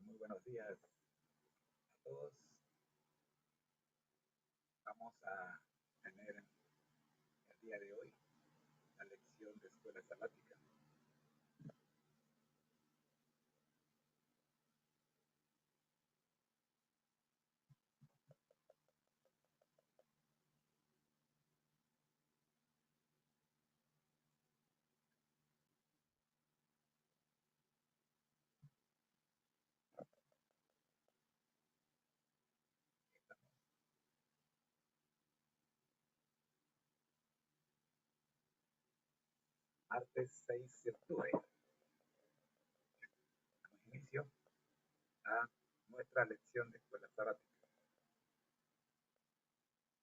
Muy buenos días a todos. Vamos a tener el día de hoy la lección de escuela sabática. Martes 6 de octubre. Damos inicio a nuestra lección de escuela sabática.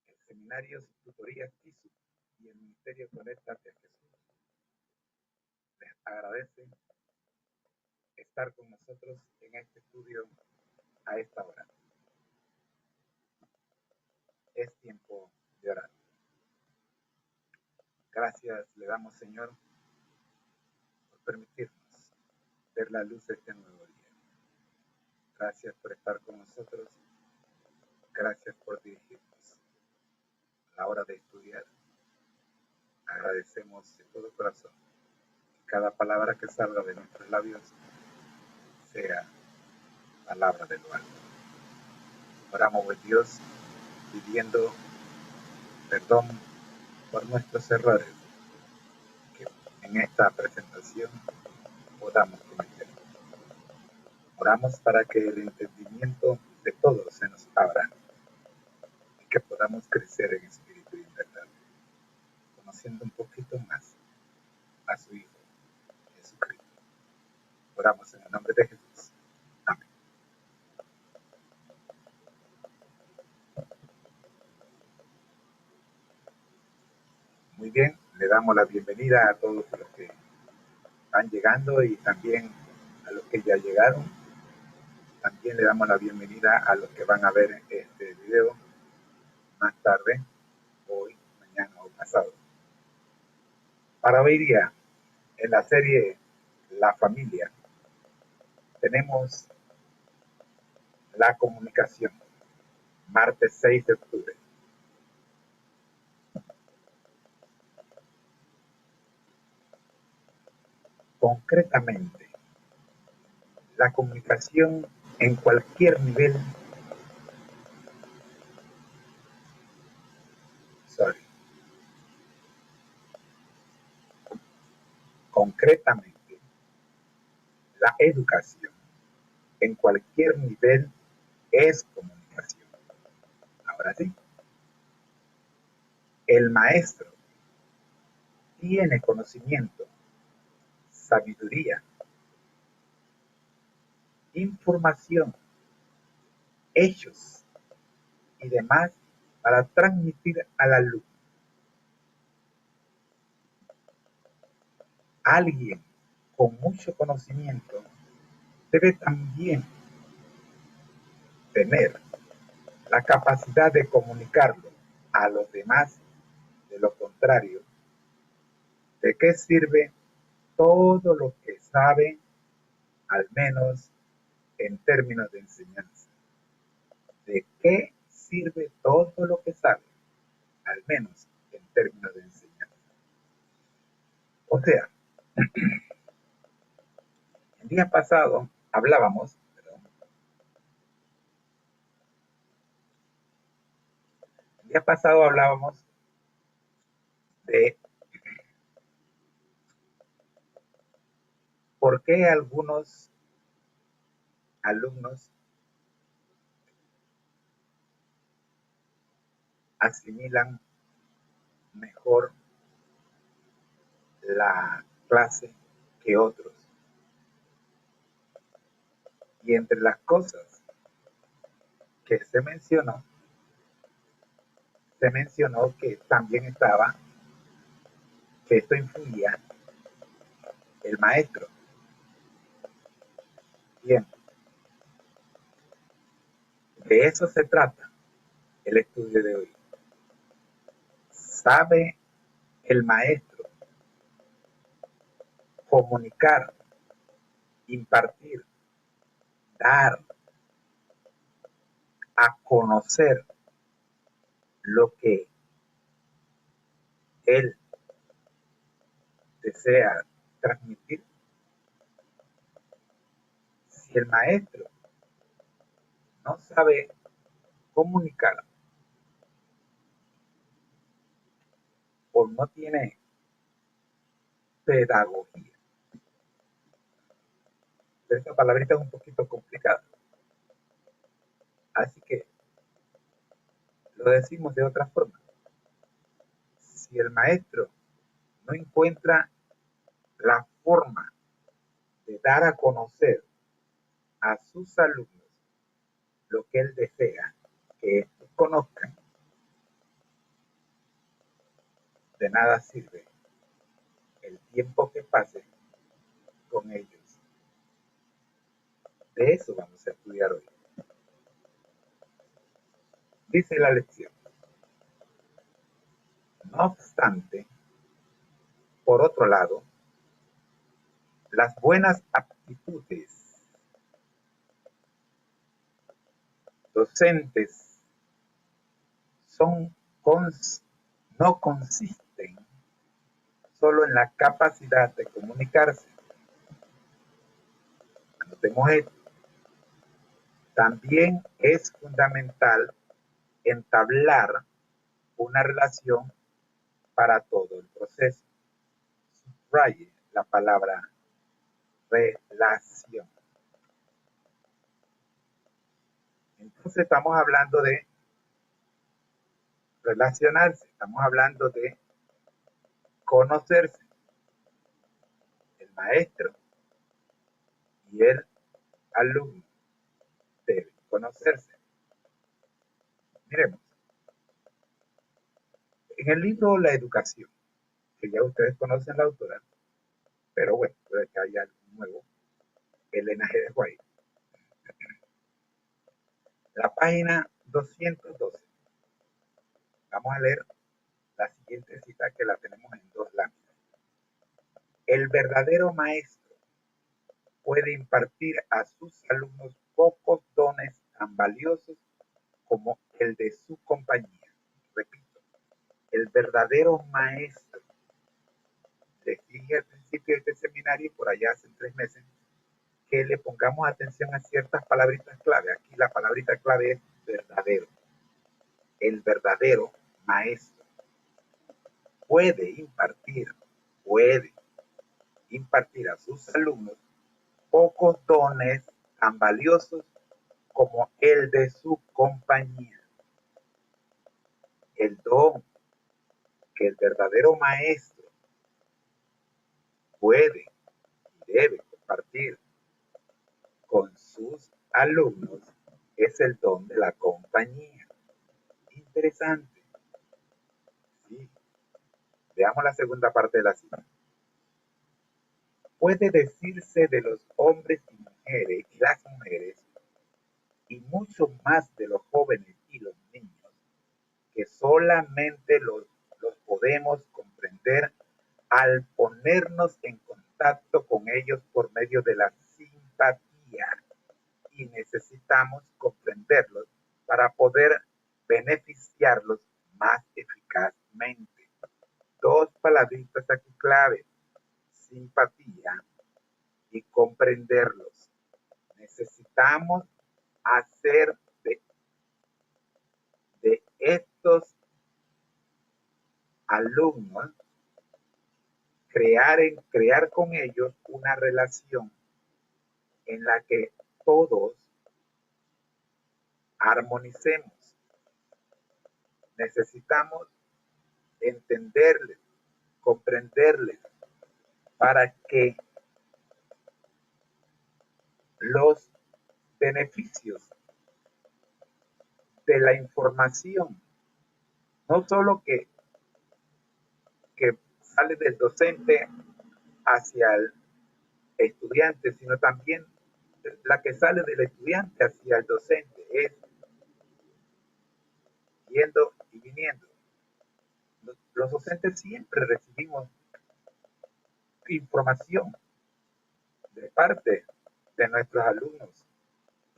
El Seminario Tutorías TISU y el Ministerio Conéctate a Jesús les agradece estar con nosotros en este estudio a esta hora. Es tiempo de orar. Gracias le damos, Señor, por permitirnos ver la luz de este nuevo día. Gracias por estar con nosotros. Gracias por dirigirnos a la hora de estudiar. Agradecemos de todo corazón que cada palabra que salga de nuestros labios sea palabra de lo alto. Oramos, buen Dios, pidiendo perdón por nuestros errores que en esta presentación podamos cometer. Oramos para que el entendimiento de todos se nos abra y que podamos crecer en espíritu y en verdad, conociendo un poquito más a su Hijo Jesucristo. Oramos en el nombre de Jesús. Amén. Muy bien, le damos la bienvenida a todos los que van llegando y también a los que ya llegaron. También le damos la bienvenida a los que van a ver este video más tarde, hoy, mañana o pasado. Para hoy día, en la serie La Familia, tenemos la comunicación, martes 6 de octubre. Concretamente, la comunicación en cualquier nivel, concretamente, la educación en cualquier nivel es comunicación. Ahora sí, el maestro tiene conocimiento, sabiduría, información, hechos y demás para transmitir al alumno. Alguien con mucho conocimiento debe también tener la capacidad de comunicarlo a los demás. De lo contrario, ¿de qué sirve todo lo que sabe, al menos en términos de enseñanza? ¿De qué sirve todo lo que sabe, al menos en términos de enseñanza? O sea, el día pasado hablábamos, de por qué algunos alumnos asimilan mejor la clase que otros. Y entre las cosas que se mencionó que también estaba, que esto influía el maestro. Bien, de eso se trata el estudio de hoy. ¿Sabe el maestro comunicar, impartir, dar a conocer lo que él desea transmitir. Si el maestro no sabe comunicar o no tiene pedagogía, esta palabrita es un poquito complicada, así que lo decimos de otra forma. Si el maestro no encuentra la forma de dar a conocer a sus alumnos lo que él desea que estos conozcan, de nada sirve el tiempo que pase con ellos. De eso vamos a estudiar hoy. Dice la lección: no obstante, por otro lado, las buenas aptitudes docentes son no consisten solo en la capacidad de comunicarse. Anotemos esto. También es fundamental entablar una relación para todo el proceso. Subraye la palabra relación. Entonces estamos hablando de relacionarse, estamos hablando de conocerse. El maestro y el alumno deben conocerse. Miremos, en el libro La Educación, que ya ustedes conocen la autora, pero bueno, puede que haya algo nuevo, Elena G. de White, la página 212, vamos a leer la siguiente cita que la tenemos en 2 láminas. El verdadero maestro puede impartir a sus alumnos pocos dones tan valiosos como el de su compañía. Repito, el verdadero maestro. Les dije al principio de este seminario, por allá hace 3 meses, que le pongamos atención a ciertas palabritas clave. Aquí la palabrita clave es verdadero. El verdadero maestro puede impartir a sus alumnos pocos dones tan valiosos como el de su compañía. El don que el verdadero maestro puede y debe compartir con sus alumnos es el don de la compañía. Interesante. Sí. Veamos la segunda parte de la cita. Puede decirse de los hombres y mujeres y las mujeres, y mucho más de los jóvenes y los niños, que solamente los podemos comprender al ponernos en contacto con ellos por medio de la simpatía, y necesitamos comprenderlos para poder beneficiarlos más eficazmente. 2 palabritas aquí clave: simpatía y comprenderlos. Necesitamos hacer de estos alumnos, crear con ellos una relación en la que todos armonicemos. Necesitamos entenderles, comprenderles, para que los beneficios de la información, no solo que sale del docente hacia el estudiante, sino también la que sale del estudiante hacia el docente, es yendo y viniendo. Los docentes siempre recibimos información de parte de nuestros alumnos,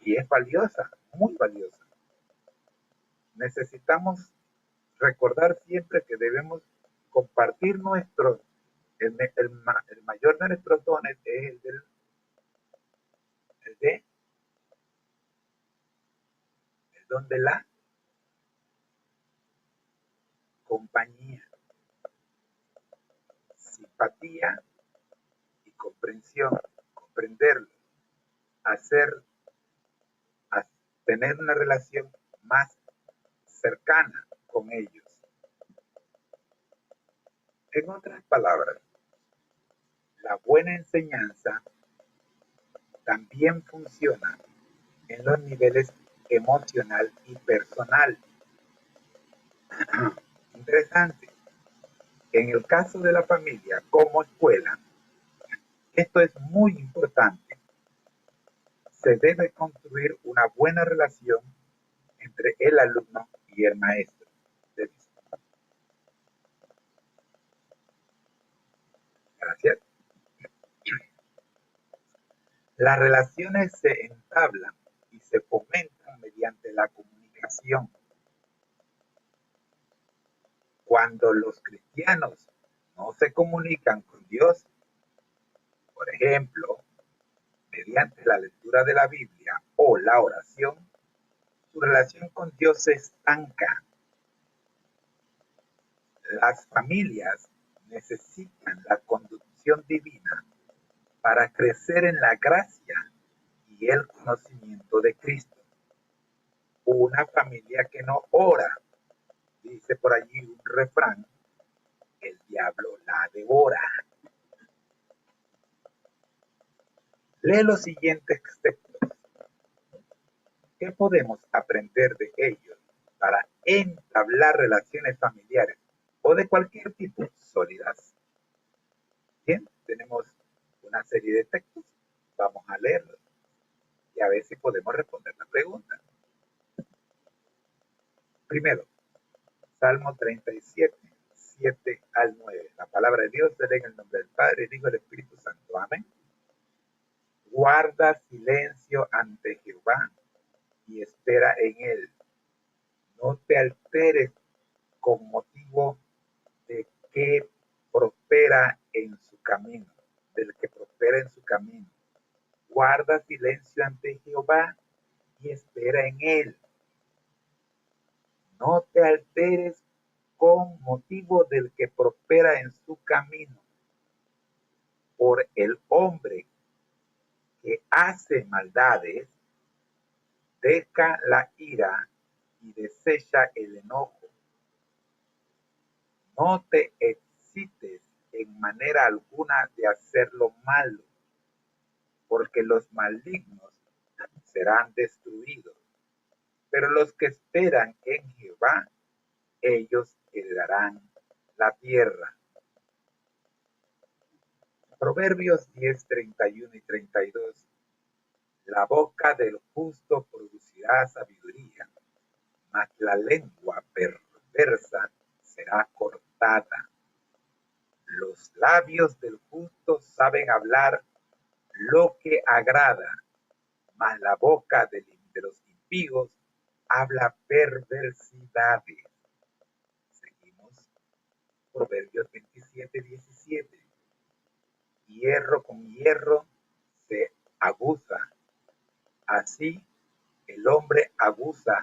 y es valiosa, muy valiosa. Necesitamos recordar siempre que debemos compartir el mayor de nuestros dones es el don de la compañía, simpatía y comprensión, comprenderlo, hacer, tener una relación más cercana con ellos. En otras palabras, la buena enseñanza también funciona en los niveles emocional y personal. Interesante. En el caso de la familia como escuela, esto es muy importante. Se debe construir una buena relación entre el alumno y el maestro. Gracias. Las relaciones se entablan y se fomentan mediante la comunicación. Cuando los cristianos no se comunican con Dios, por ejemplo, mediante la lectura de la Biblia o la oración, su relación con Dios se estanca. Las familias necesitan la conducción divina para crecer en la gracia y el conocimiento de Cristo. Una familia que no ora, dice por allí un refrán, el diablo la devora. Lee los siguientes textos. ¿Qué podemos aprender de ellos para entablar relaciones familiares o de cualquier tipo sólidas? Bien, tenemos una serie de textos. Vamos a leerlos y a ver si podemos responder la pregunta. Primero, Salmo 37, 7 al 9. La palabra de Dios se lee en el nombre del Padre, el Hijo y del Espíritu Santo. Amén. Guarda silencio ante Jehová y espera en él. No te alteres con motivo de que prospera en su camino, del que prospera en su camino. Guarda silencio ante Jehová y espera en él. No te alteres con motivo del que prospera en su camino. Por el hombre que hace maldades, deja la ira y desecha el enojo. No te excites en manera alguna de hacer lo malo, porque los malignos serán destruidos, pero los que esperan en Jehová, ellos heredarán la tierra. Proverbios 10, 31 y 32. La boca del justo producirá sabiduría, mas la lengua perversa será cortada. Los labios del justo saben hablar lo que agrada, mas la boca de los impíos habla perversidades. Seguimos. Proverbios 27, 17. Hierro con hierro se aguza. Así el hombre aguza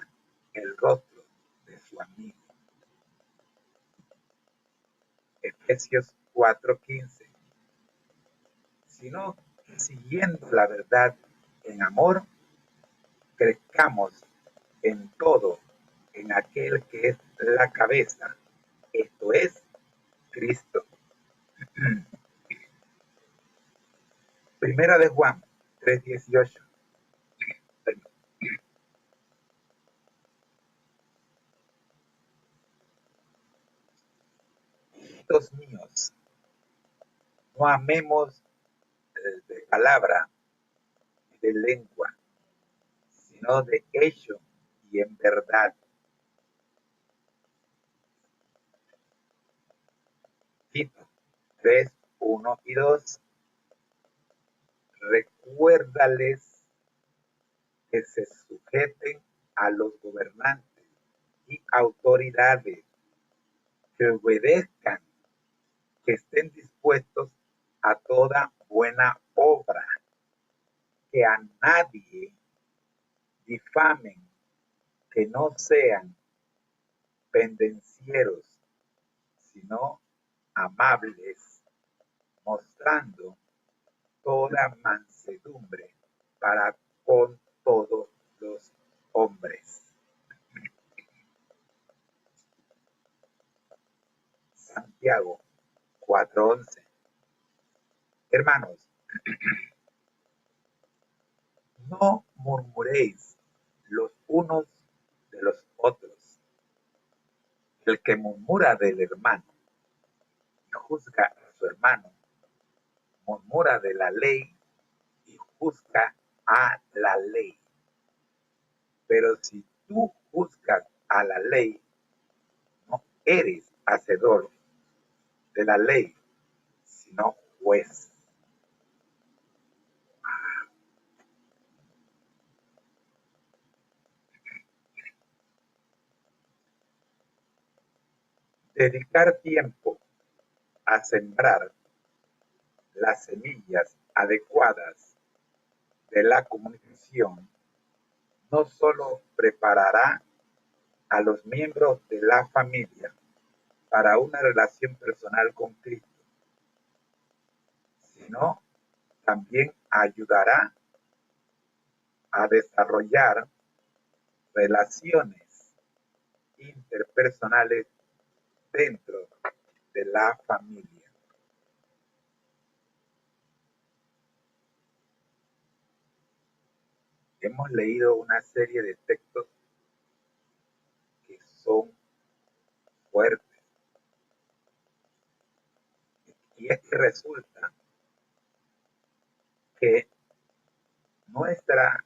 el rostro de su amigo. Efesios 4:15. Sino siguiendo la verdad en amor, crezcamos en todo en aquel que es la cabeza, esto es Cristo. Primera de Juan 3:18. Hijitos míos, no amemos de palabra y de lengua, sino de hecho y en verdad. Tito 3, 1 y 2. Recuérdales que se sujeten a los gobernantes y autoridades, que obedezcan, que estén dispuestos a toda buena obra, que a nadie difamen, que no sean pendencieros, sino amables, mostrando toda mansedumbre para con todos los hombres. Santiago 4:11. Hermanos, no murmuréis los unos de los otros. El que murmura del hermano y juzga a su hermano, murmura de la ley y juzga a la ley. Pero si tú juzgas a la ley, no eres hacedor de la ley, sino juez. Dedicar tiempo a sembrar las semillas adecuadas de la comunicación no solo preparará a los miembros de la familia para una relación personal con Cristo, sino también ayudará a desarrollar relaciones interpersonales dentro de la familia. Hemos leído una serie de textos que son fuertes. Y es que resulta que nuestra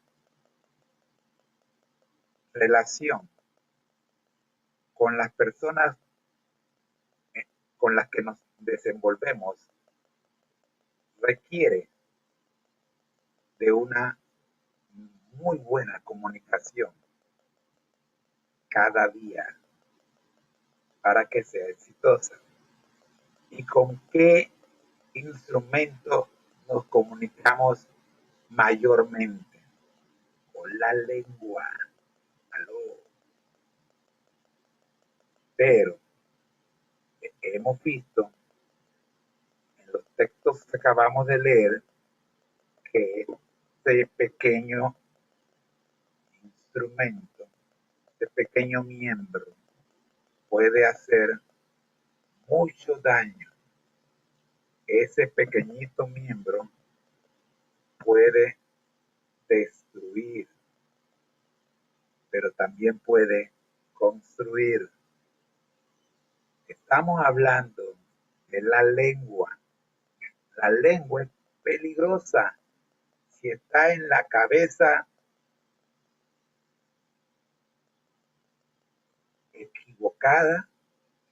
relación con las personas con las que nos desenvolvemos requiere de una muy buena comunicación cada día para que sea exitosa. ¿Y con qué instrumento nos comunicamos mayormente? Con la lengua. Aló. Pero hemos visto en los textos que acabamos de leer que este pequeño instrumento, este pequeño miembro, puede hacer mucho daño. Ese pequeñito miembro puede destruir, pero también puede construir. Estamos hablando de la lengua. La lengua es peligrosa si está en la cabeza equivocada.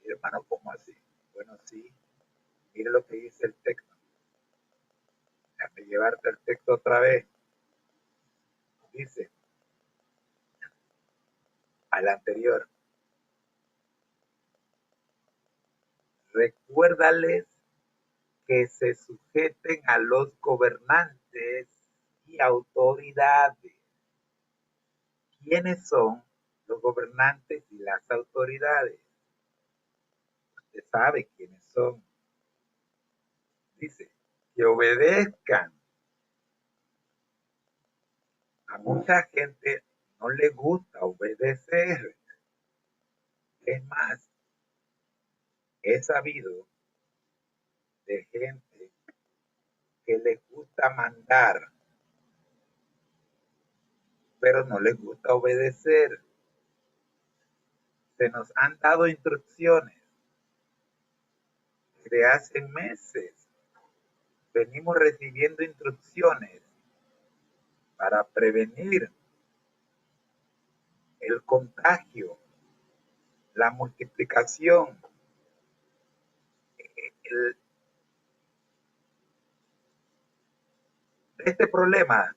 Hermano, ¿cómo así? Bueno, sí, mire lo que dice el texto. Déjame llevarte el texto otra vez. Dice, al anterior, recuérdales que se sujeten a los gobernantes y autoridades. ¿Quiénes son los gobernantes y las autoridades? Usted sabe quiénes son. Dice, que obedezcan. A mucha gente no le gusta obedecer. Es más, he sabido de gente que les gusta mandar, pero no les gusta obedecer. Se nos han dado instrucciones desde hace meses. Venimos recibiendo instrucciones para prevenir el contagio, la multiplicación, de este problema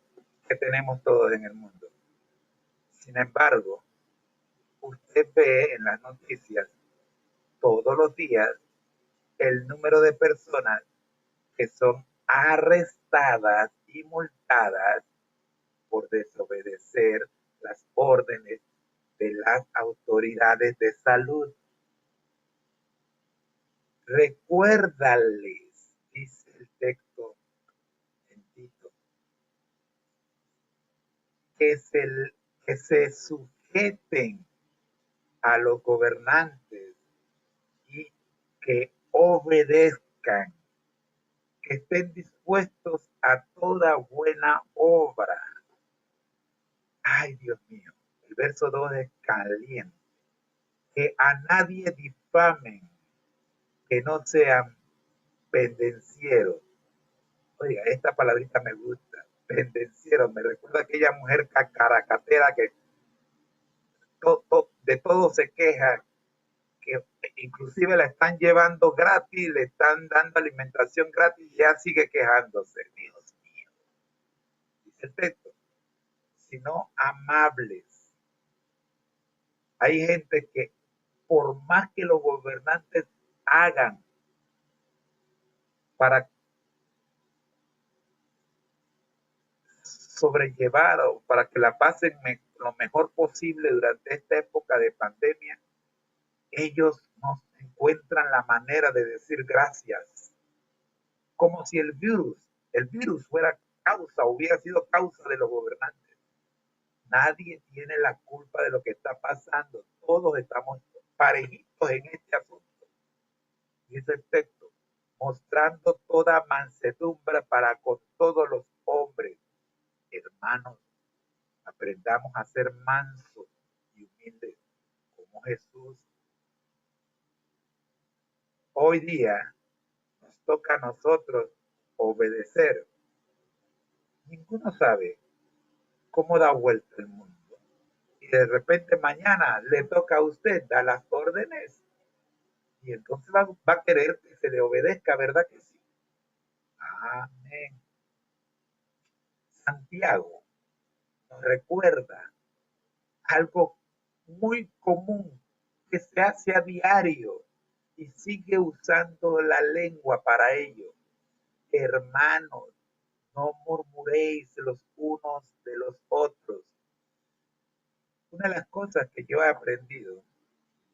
que tenemos todos en el mundo. Sin embargo, usted ve en las noticias todos los días el número de personas que son arrestadas y multadas por desobedecer las órdenes de las autoridades de salud. Recuérdales, dice el texto en Tito, que se sujeten a los gobernantes y que obedezcan, que estén dispuestos a toda buena obra. Ay, Dios mío, el verso 2 es caliente. Que a nadie difamen, que no sean pendencieros. Oiga, esta palabrita me gusta, pendenciero, me recuerda a aquella mujer cacaracatera que de todo se queja, que inclusive la están llevando gratis, le están dando alimentación gratis y ya sigue quejándose. Dios mío, dice el texto, sino amables. Hay gente que por más que los gobernantes hagan para sobrellevar o para que la pasen lo mejor posible durante esta época de pandemia, ellos no encuentran la manera de decir gracias, como si el virus fuera causa, hubiera sido causa de los gobernantes. Nadie tiene la culpa de lo que está pasando, todos estamos parejitos en este asunto. Dice el texto, mostrando toda mansedumbre para con todos los hombres. Hermanos, aprendamos a ser mansos y humildes como Jesús. Hoy día nos toca a nosotros obedecer. Ninguno sabe cómo da vuelta el mundo. Y de repente mañana le toca a usted dar las órdenes y entonces va a querer que se le obedezca, ¿verdad que sí? Amén. Santiago nos recuerda algo muy común que se hace a diario y sigue usando la lengua para ello. Hermanos, no murmuréis los unos de los otros. Una de las cosas que yo he aprendido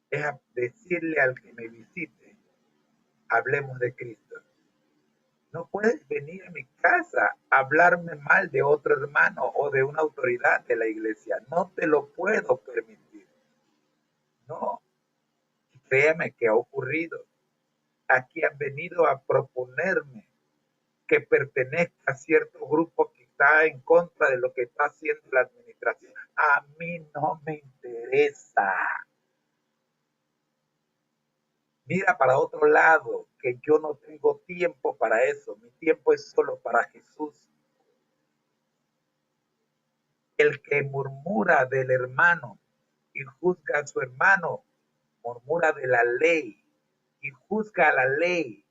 es a decirle al que me visite, hablemos de Cristo. No puedes venir a mi casa a hablarme mal de otro hermano o de una autoridad de la iglesia. No te lo puedo permitir. No, créame que ha ocurrido. Aquí han venido a proponerme que pertenezca a cierto grupo que está en contra de lo que está haciendo la administración. A mí no me interesa. Mira para otro lado, que yo no tengo tiempo para eso. Mi tiempo es solo para Jesús. El que murmura del hermano y juzga a su hermano, murmura de la ley y juzga a la ley.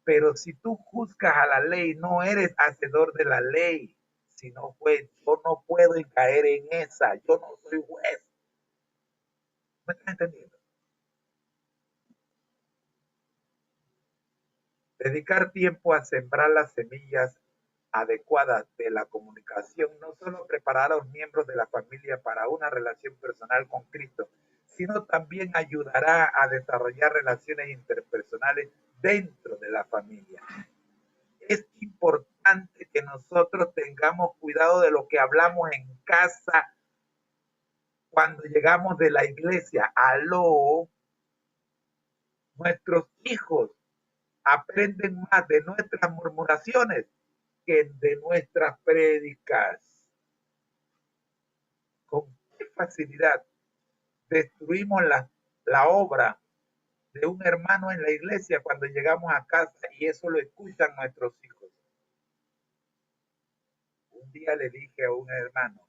Pero si tú juzgas a la ley, no eres hacedor de la ley, sino juez. Yo no puedo caer en esa. Yo no soy juez. ¿Me estás entendiendo? Dedicar tiempo a sembrar las semillas adecuadas de la comunicación no solo preparar a los miembros de la familia para una relación personal con Cristo, sino también ayudará a desarrollar relaciones interpersonales dentro de la familia. Es importante que nosotros tengamos cuidado de lo que hablamos en casa cuando llegamos de la iglesia. Aló, nuestros hijos aprenden más de nuestras murmuraciones que de nuestras prédicas. Con qué facilidad destruimos la obra de un hermano en la iglesia cuando llegamos a casa y eso lo escuchan nuestros hijos. Un día le dije a un hermano,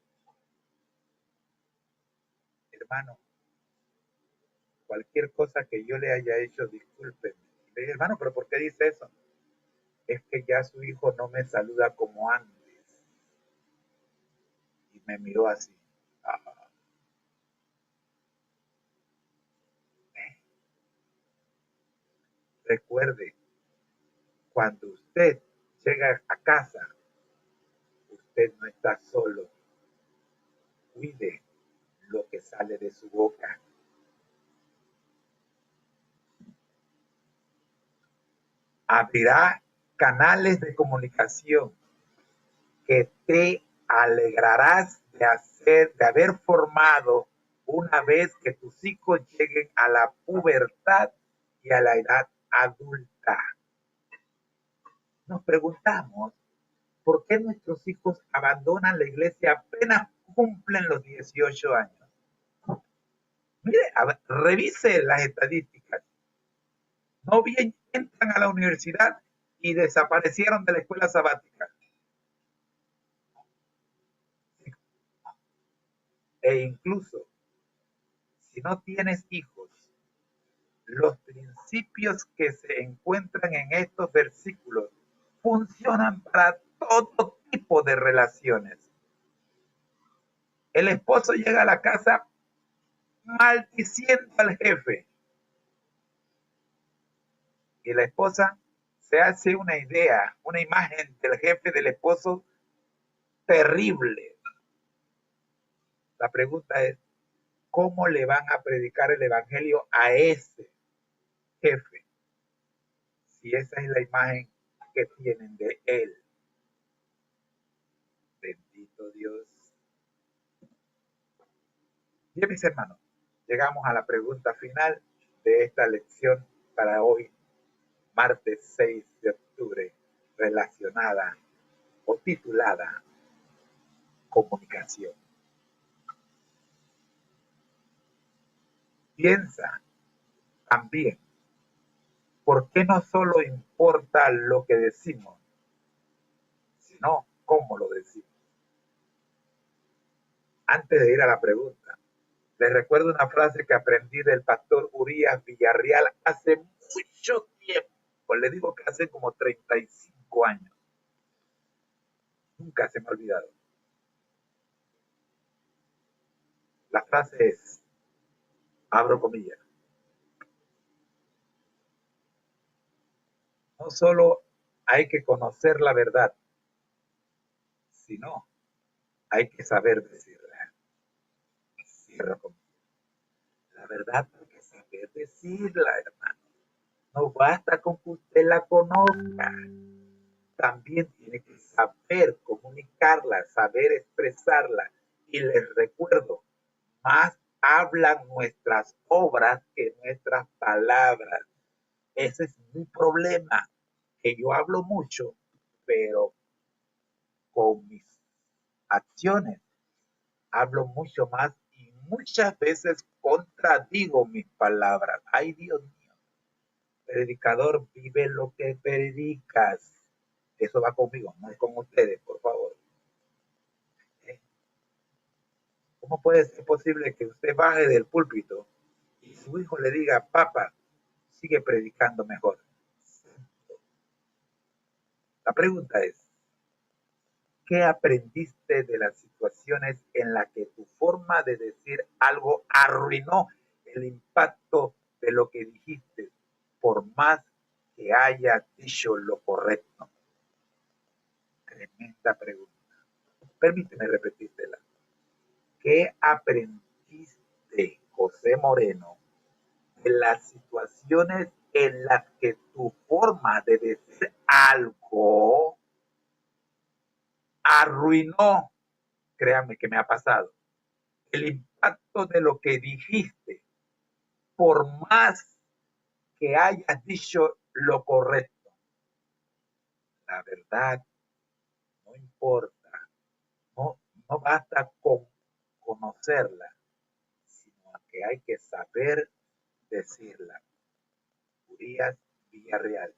cualquier cosa que yo le haya hecho, discúlpeme. Y le dije, hermano, ¿pero por qué dice eso? Es que ya su hijo no me saluda como antes. Y me miró así. Ah. Recuerde, cuando usted llega a casa, usted no está solo. Cuide lo que sale de su boca. Abrirá canales de comunicación que te alegrarás de haber formado una vez que tus hijos lleguen a la pubertad y a la edad adulta. Nos preguntamos por qué nuestros hijos abandonan la iglesia apenas cumplen los 18 años. Mire, revise las estadísticas. No bien entran a la universidad y desaparecieron de la escuela sabática. E incluso, si no tienes hijos, los principios que se encuentran en estos versículos funcionan para todo tipo de relaciones. El esposo llega a la casa maldiciendo al jefe y la esposa se hace una idea, una imagen del jefe del esposo terrible. La pregunta es, ¿cómo le van a predicar el evangelio a ese jefe si esa es la imagen que tienen de él? Bendito Dios. Bien, mis hermanos, llegamos a la pregunta final de esta lección para hoy, martes 6 de octubre, relacionada o titulada Comunicación. Piensa también, ¿por qué no solo importa lo que decimos, sino cómo lo decimos? Antes de ir a la pregunta, les recuerdo una frase que aprendí del pastor Urias Villarreal hace mucho tiempo. Pues le digo que hace como 35 años. Nunca se me ha olvidado. La frase es, abro comillas, no solo hay que conocer la verdad, sino hay que saber decirla. Cierro comillas. La verdad hay que saber decirla, hermano. No basta con que usted la conozca. También tiene que saber comunicarla, saber expresarla. Y les recuerdo, más hablan nuestras obras que nuestras palabras. Ese es mi problema, que yo hablo mucho, pero con mis acciones hablo mucho más y muchas veces contradigo mis palabras. Ay, Dios mío. Predicador, vive lo que predicas. Eso va conmigo, no es con ustedes, por favor. ¿Cómo puede ser posible que usted baje del púlpito y su hijo le diga, papá, sigue predicando mejor? La pregunta es, ¿qué aprendiste de las situaciones en las que tu forma de decir algo arruinó el impacto de lo que dijiste, por más que hayas dicho lo correcto? Tremenda pregunta. Permíteme repetírtela. ¿Qué aprendiste, José Moreno, de las situaciones en las que tu forma de decir algo arruinó? Créanme que me ha pasado. El impacto de lo que dijiste, por más que hayas dicho lo correcto. La verdad no importa, no, no basta con conocerla, sino que hay que saber decirla. Urias Villarreal.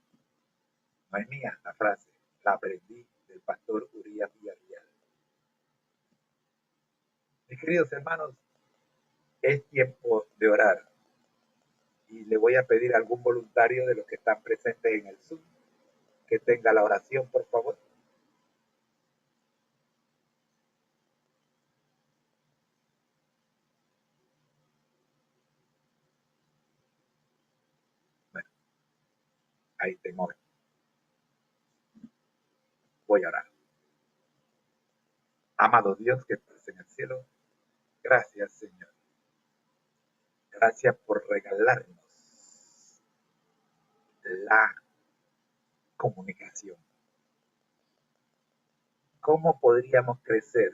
No es mía la frase, la aprendí del pastor Urias Villarreal. Mis queridos hermanos, es tiempo de orar. Y le voy a pedir a algún voluntario de los que están presentes en el Zoom que tenga la oración, por favor. Bueno, hay temor. Voy a orar. Amado Dios que estás en el cielo, gracias Señor. Gracias por regalarnos la comunicación. ¿Cómo podríamos crecer?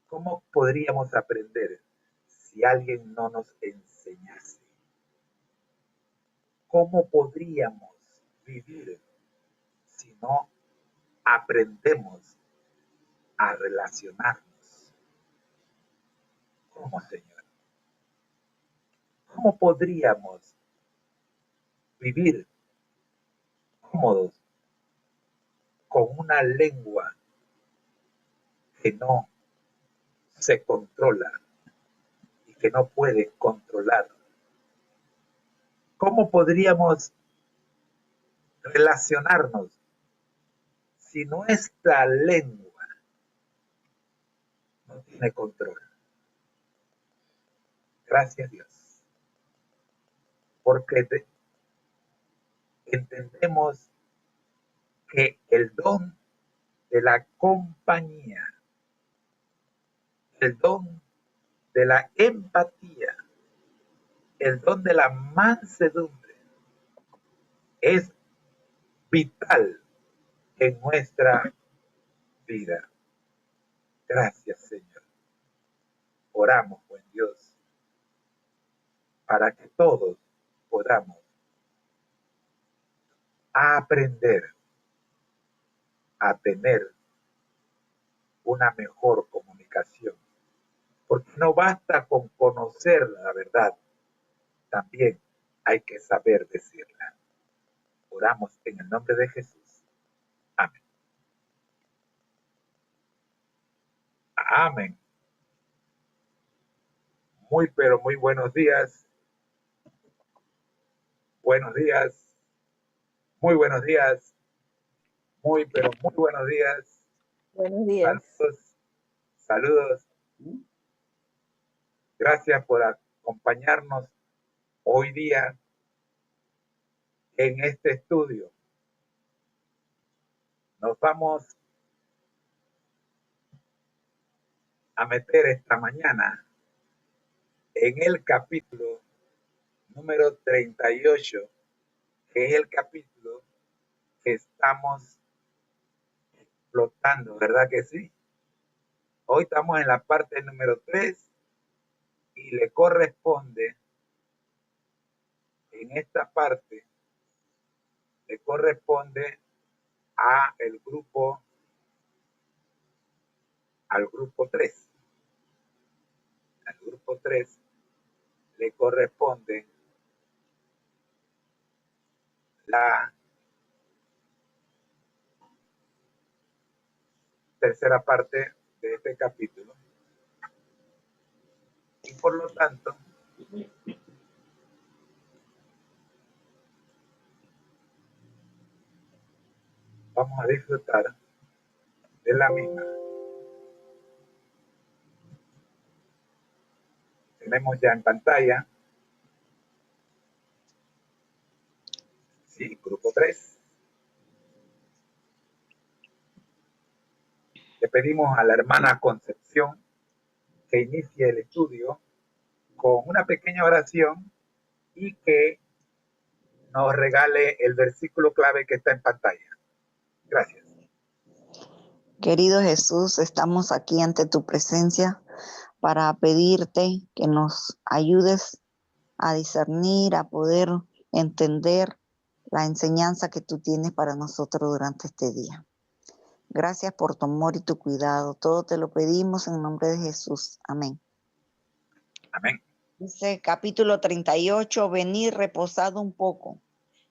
¿Cómo podríamos aprender si alguien no nos enseñase? ¿Cómo podríamos vivir si no aprendemos a relacionarnos? ¿Cómo, Señor? ¿Cómo podríamos vivir cómodos con una lengua que no se controla y que no puede controlar? ¿Cómo podríamos relacionarnos si nuestra lengua no tiene control? Gracias Dios, porque entendemos que el don de la compañía, el don de la empatía, el don de la mansedumbre es vital en nuestra vida. Gracias, Señor. Oramos, buen Dios, para que todos podamos aprender a tener una mejor comunicación. Porque no basta con conocer la verdad, también hay que saber decirla. Oramos en el nombre de Jesús. Amén. Amén. Muy, pero muy buenos días. Buenos días. Muy buenos días. Muy, pero muy buenos días. Buenos días. Saludos. Saludos. Gracias por acompañarnos hoy día en este estudio. Nos vamos a meter esta mañana en el capítulo número 38, que es el capítulo que estamos explotando, ¿verdad que sí? Hoy estamos en la parte número 3 y le corresponde, en esta parte, le corresponde al grupo 3. Al grupo 3 le corresponde la tercera parte de este capítulo. Y por lo tanto, vamos a disfrutar de la misma. Tenemos ya en pantalla, sí, grupo 3. Le pedimos a la hermana Concepción que inicie el estudio con una pequeña oración y que nos regale el versículo clave que está en pantalla. Gracias. Querido Jesús, estamos aquí ante tu presencia para pedirte que nos ayudes a discernir, a poder entender la enseñanza que tú tienes para nosotros durante este día. Gracias por tu amor y tu cuidado. Todo te lo pedimos en el nombre de Jesús. Amén. Amén. Dice capítulo 38, venid reposado un poco.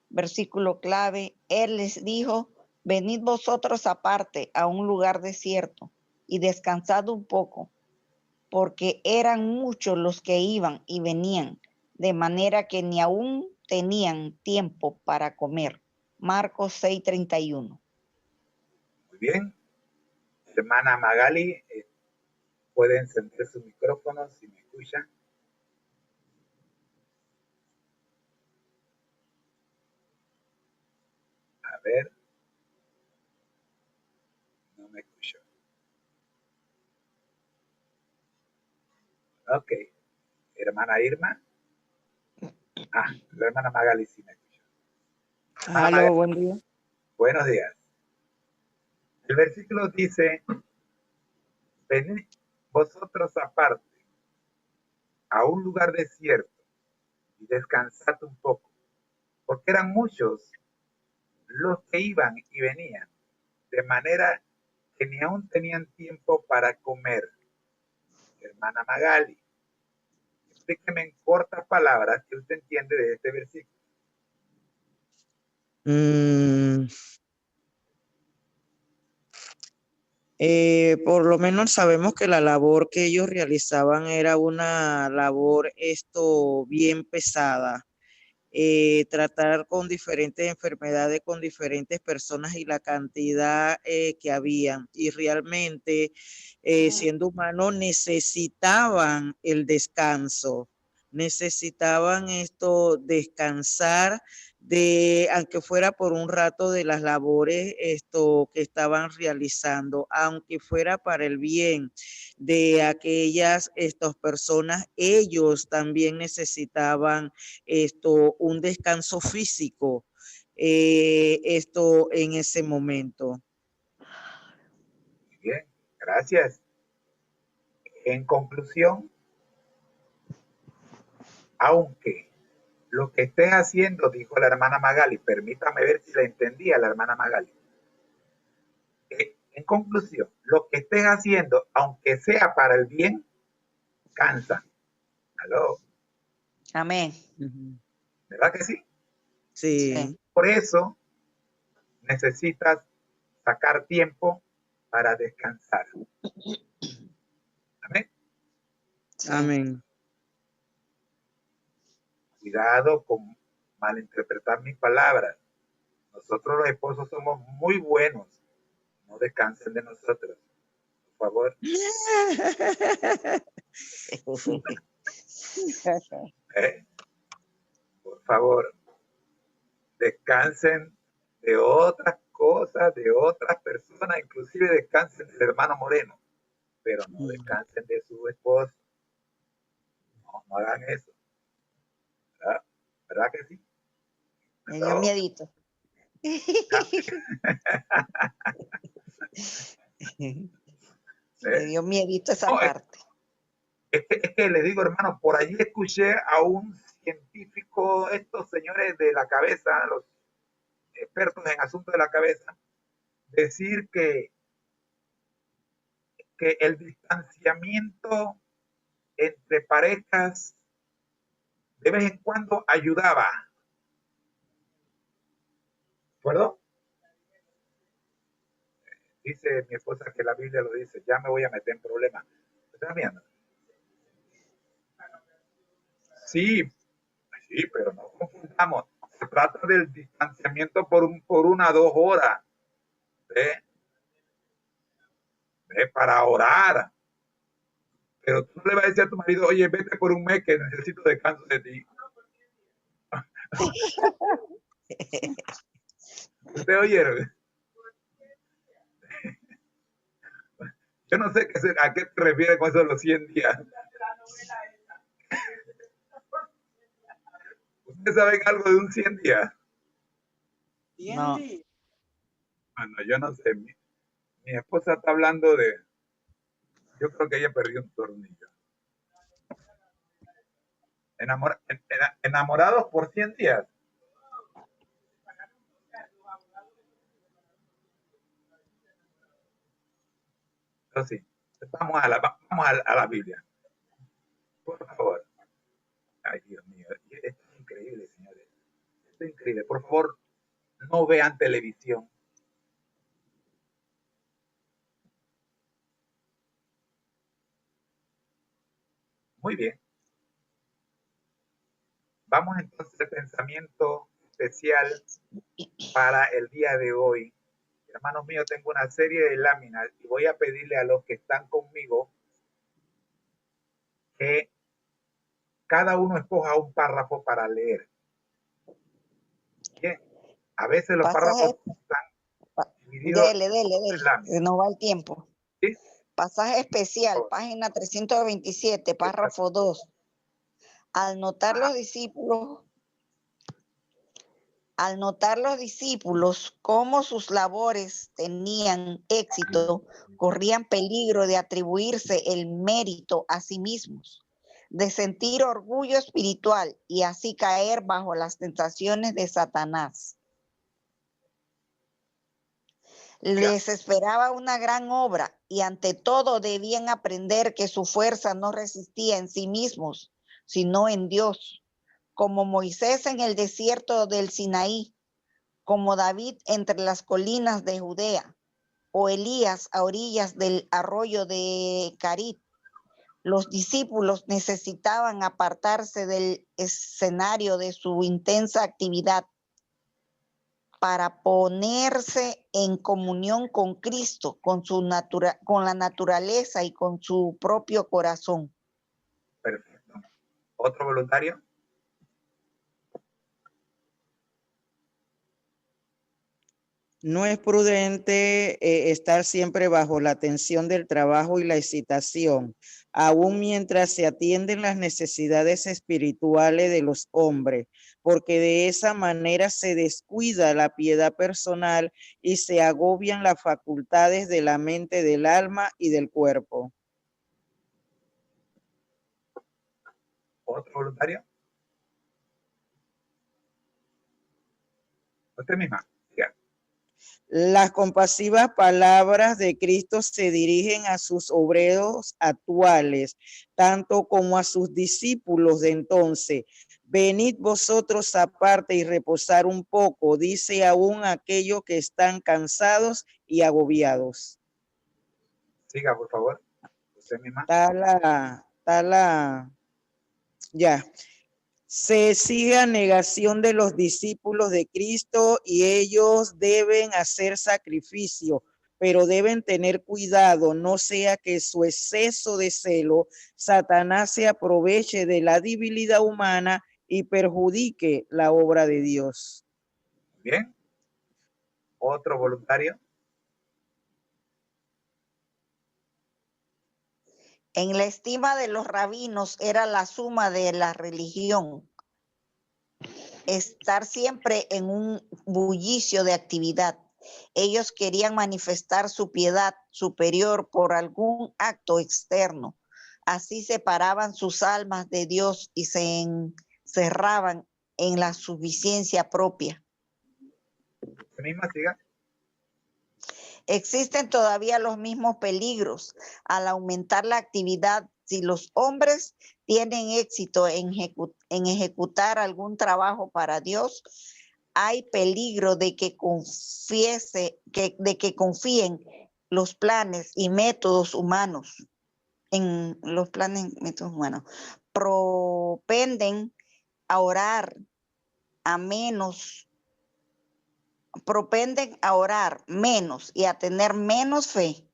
Versículo clave, Él les dijo, venid vosotros aparte a un lugar desierto y descansad un poco, porque eran muchos los que iban y venían, de manera que ni aún tenían tiempo para comer. Marcos 6:31. Muy bien. Hermana Magali, puede encender su micrófono si me escucha. ver, no me escucho. Ok, hermana Irma. La hermana Magali sí me escuchó. Hermana Aló, Magali, buen día. buenos días. El versículo dice, venid vosotros aparte a un lugar desierto y descansad un poco, porque eran muchos los que iban y venían, de manera que ni aún tenían tiempo para comer. Hermana Magali, explíqueme en cortas palabras qué usted entiende de este versículo. Mm, por lo menos sabemos que la labor que ellos realizaban era una labor bien pesada. Tratar con diferentes enfermedades, con diferentes personas y la cantidad que habían. Y realmente, siendo humanos, necesitaban el descanso, necesitaban descansar aunque fuera por un rato de las labores que estaban realizando, aunque fuera para el bien de aquellas estas personas, ellos también necesitaban un descanso físico en ese momento. Muy bien, gracias. En conclusión, aunque lo que estés haciendo, dijo la hermana Magali, permítame ver si la entendía la hermana Magali. En conclusión, lo que estés haciendo, aunque sea para el bien, cansa. ¿Aló? Amén. ¿Verdad que sí? Sí. Sí. Por eso necesitas sacar tiempo para descansar. Amén. Sí. Amén. Cuidado con malinterpretar mis palabras. Nosotros los esposos somos muy buenos. No descansen de nosotros, por favor. Por favor, descansen de otras cosas, de otras personas, inclusive descansen del hermano Moreno, pero no descansen de su esposo. No, no hagan eso. ¿Verdad? ¿Verdad que sí? Me dio miedito. Me dio miedito esa No, parte. es que le digo, hermano, por allí escuché a un científico, estos señores de la cabeza, los expertos en asuntos de la cabeza, decir que el distanciamiento entre parejas de vez en cuando ayudaba. ¿De acuerdo? Dice mi esposa que la Biblia lo dice, ya me voy a meter en problemas. ¿Estás viendo? Sí, sí, pero no confundamos. Se trata del distanciamiento por 1 a 2 horas. ¿Ve? ¿Ve? Para orar. Pero tú no le vas a decir a tu marido, oye, vete por un mes que necesito descanso de ti. ¿Usted oye? Yo no sé a qué te refieres con eso de los 100 días. ¿Ustedes saben algo de un 100 días? No. Bueno, yo no sé. Mi esposa está hablando de... Yo creo que ella perdió un tornillo. Enamorados por 100 días. Pero sí, vamos a la Biblia. Por favor. Ay, Dios mío. Esto es increíble, señores. Esto es increíble. Por favor, no vean televisión. Muy bien. Vamos entonces al pensamiento especial para el día de hoy. Hermanos míos, tengo una serie de láminas y voy a pedirle a los que están conmigo que cada uno escoja un párrafo para leer. Bien, a veces los párrafos... Pasaje Dividió Dele, lámina. se nos va el tiempo. ¿Sí? Pasaje especial, página 327, párrafo 2. Al notar los discípulos cómo sus labores tenían éxito, corrían peligro de atribuirse el mérito a sí mismos, de sentir orgullo espiritual y así caer bajo las tentaciones de Satanás. Les esperaba una gran obra y ante todo debían aprender que su fuerza no resistía en sí mismos, sino en Dios, como Moisés en el desierto del Sinaí, como David entre las colinas de Judea, o Elías a orillas del arroyo de Carit. Los discípulos necesitaban apartarse del escenario de su intensa actividad para ponerse en comunión con Cristo, con la naturaleza y con su propio corazón. Perfecto. ¿Otro voluntario? No es prudente estar siempre bajo la tensión del trabajo y la excitación, aun mientras se atienden las necesidades espirituales de los hombres, porque de esa manera se descuida la piedad personal y se agobian las facultades de la mente, del alma y del cuerpo. ¿Otro voluntario? Usted misma. Siga. Las compasivas palabras de Cristo se dirigen a sus obreros actuales, tanto como a sus discípulos de entonces. Venid vosotros aparte y reposar un poco, dice aún aquellos que están cansados y agobiados. Siga, por favor. Usted misma. Ya. Se exige negación de los discípulos de Cristo y ellos deben hacer sacrificio, pero deben tener cuidado, no sea que su exceso de celo, Satanás se aproveche de la debilidad humana y perjudique la obra de Dios. Bien. ¿Otro voluntario? En la estima de los rabinos era la suma de la religión, estar siempre en un bullicio de actividad. Ellos querían manifestar su piedad superior por algún acto externo. Así separaban sus almas de Dios y se encerraban en la suficiencia propia. Usted misma, siga. Existen todavía los mismos peligros al aumentar la actividad. Si los hombres tienen éxito en ejecutar algún trabajo para Dios, hay peligro de que confíen los planes y métodos humanos. En los planes y métodos humanos. Propenden a orar menos y a tener menos fe.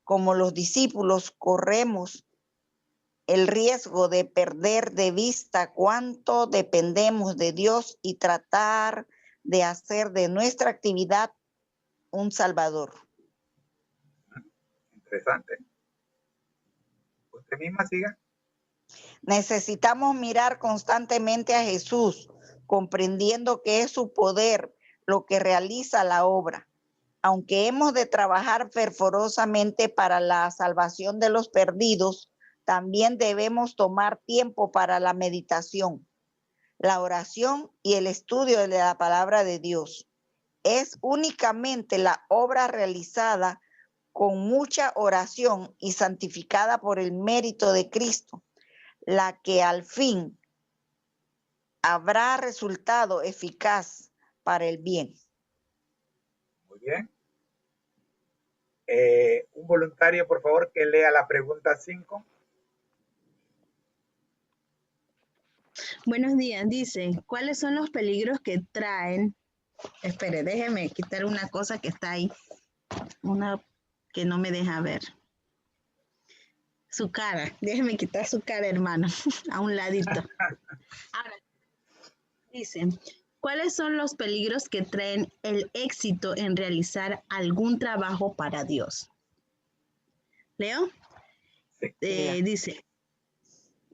Como los discípulos, corremos el riesgo de perder de vista cuánto dependemos de Dios y tratar de hacer de nuestra actividad un salvador. Interesante. Usted misma, siga. Necesitamos mirar constantemente a Jesús, comprendiendo que es su poder lo que realiza la obra. Aunque hemos de trabajar fervorosamente para la salvación de los perdidos, también debemos tomar tiempo para la meditación, la oración y el estudio de la palabra de Dios. Es únicamente la obra realizada con mucha oración y santificada por el mérito de Cristo, la que al fin habrá resultado eficaz para el bien. Muy bien. Un voluntario, por favor, que lea la pregunta 5. Buenos días, dice, ¿cuáles son los peligros que traen? Espere, déjeme quitar una cosa que está ahí, una que no me deja ver. Su cara, déjeme quitar su cara, hermano, a un ladito. Ahora, dice, ¿Cuáles son los peligros que traen el éxito en realizar algún trabajo para Dios? Leo, Sí. dice,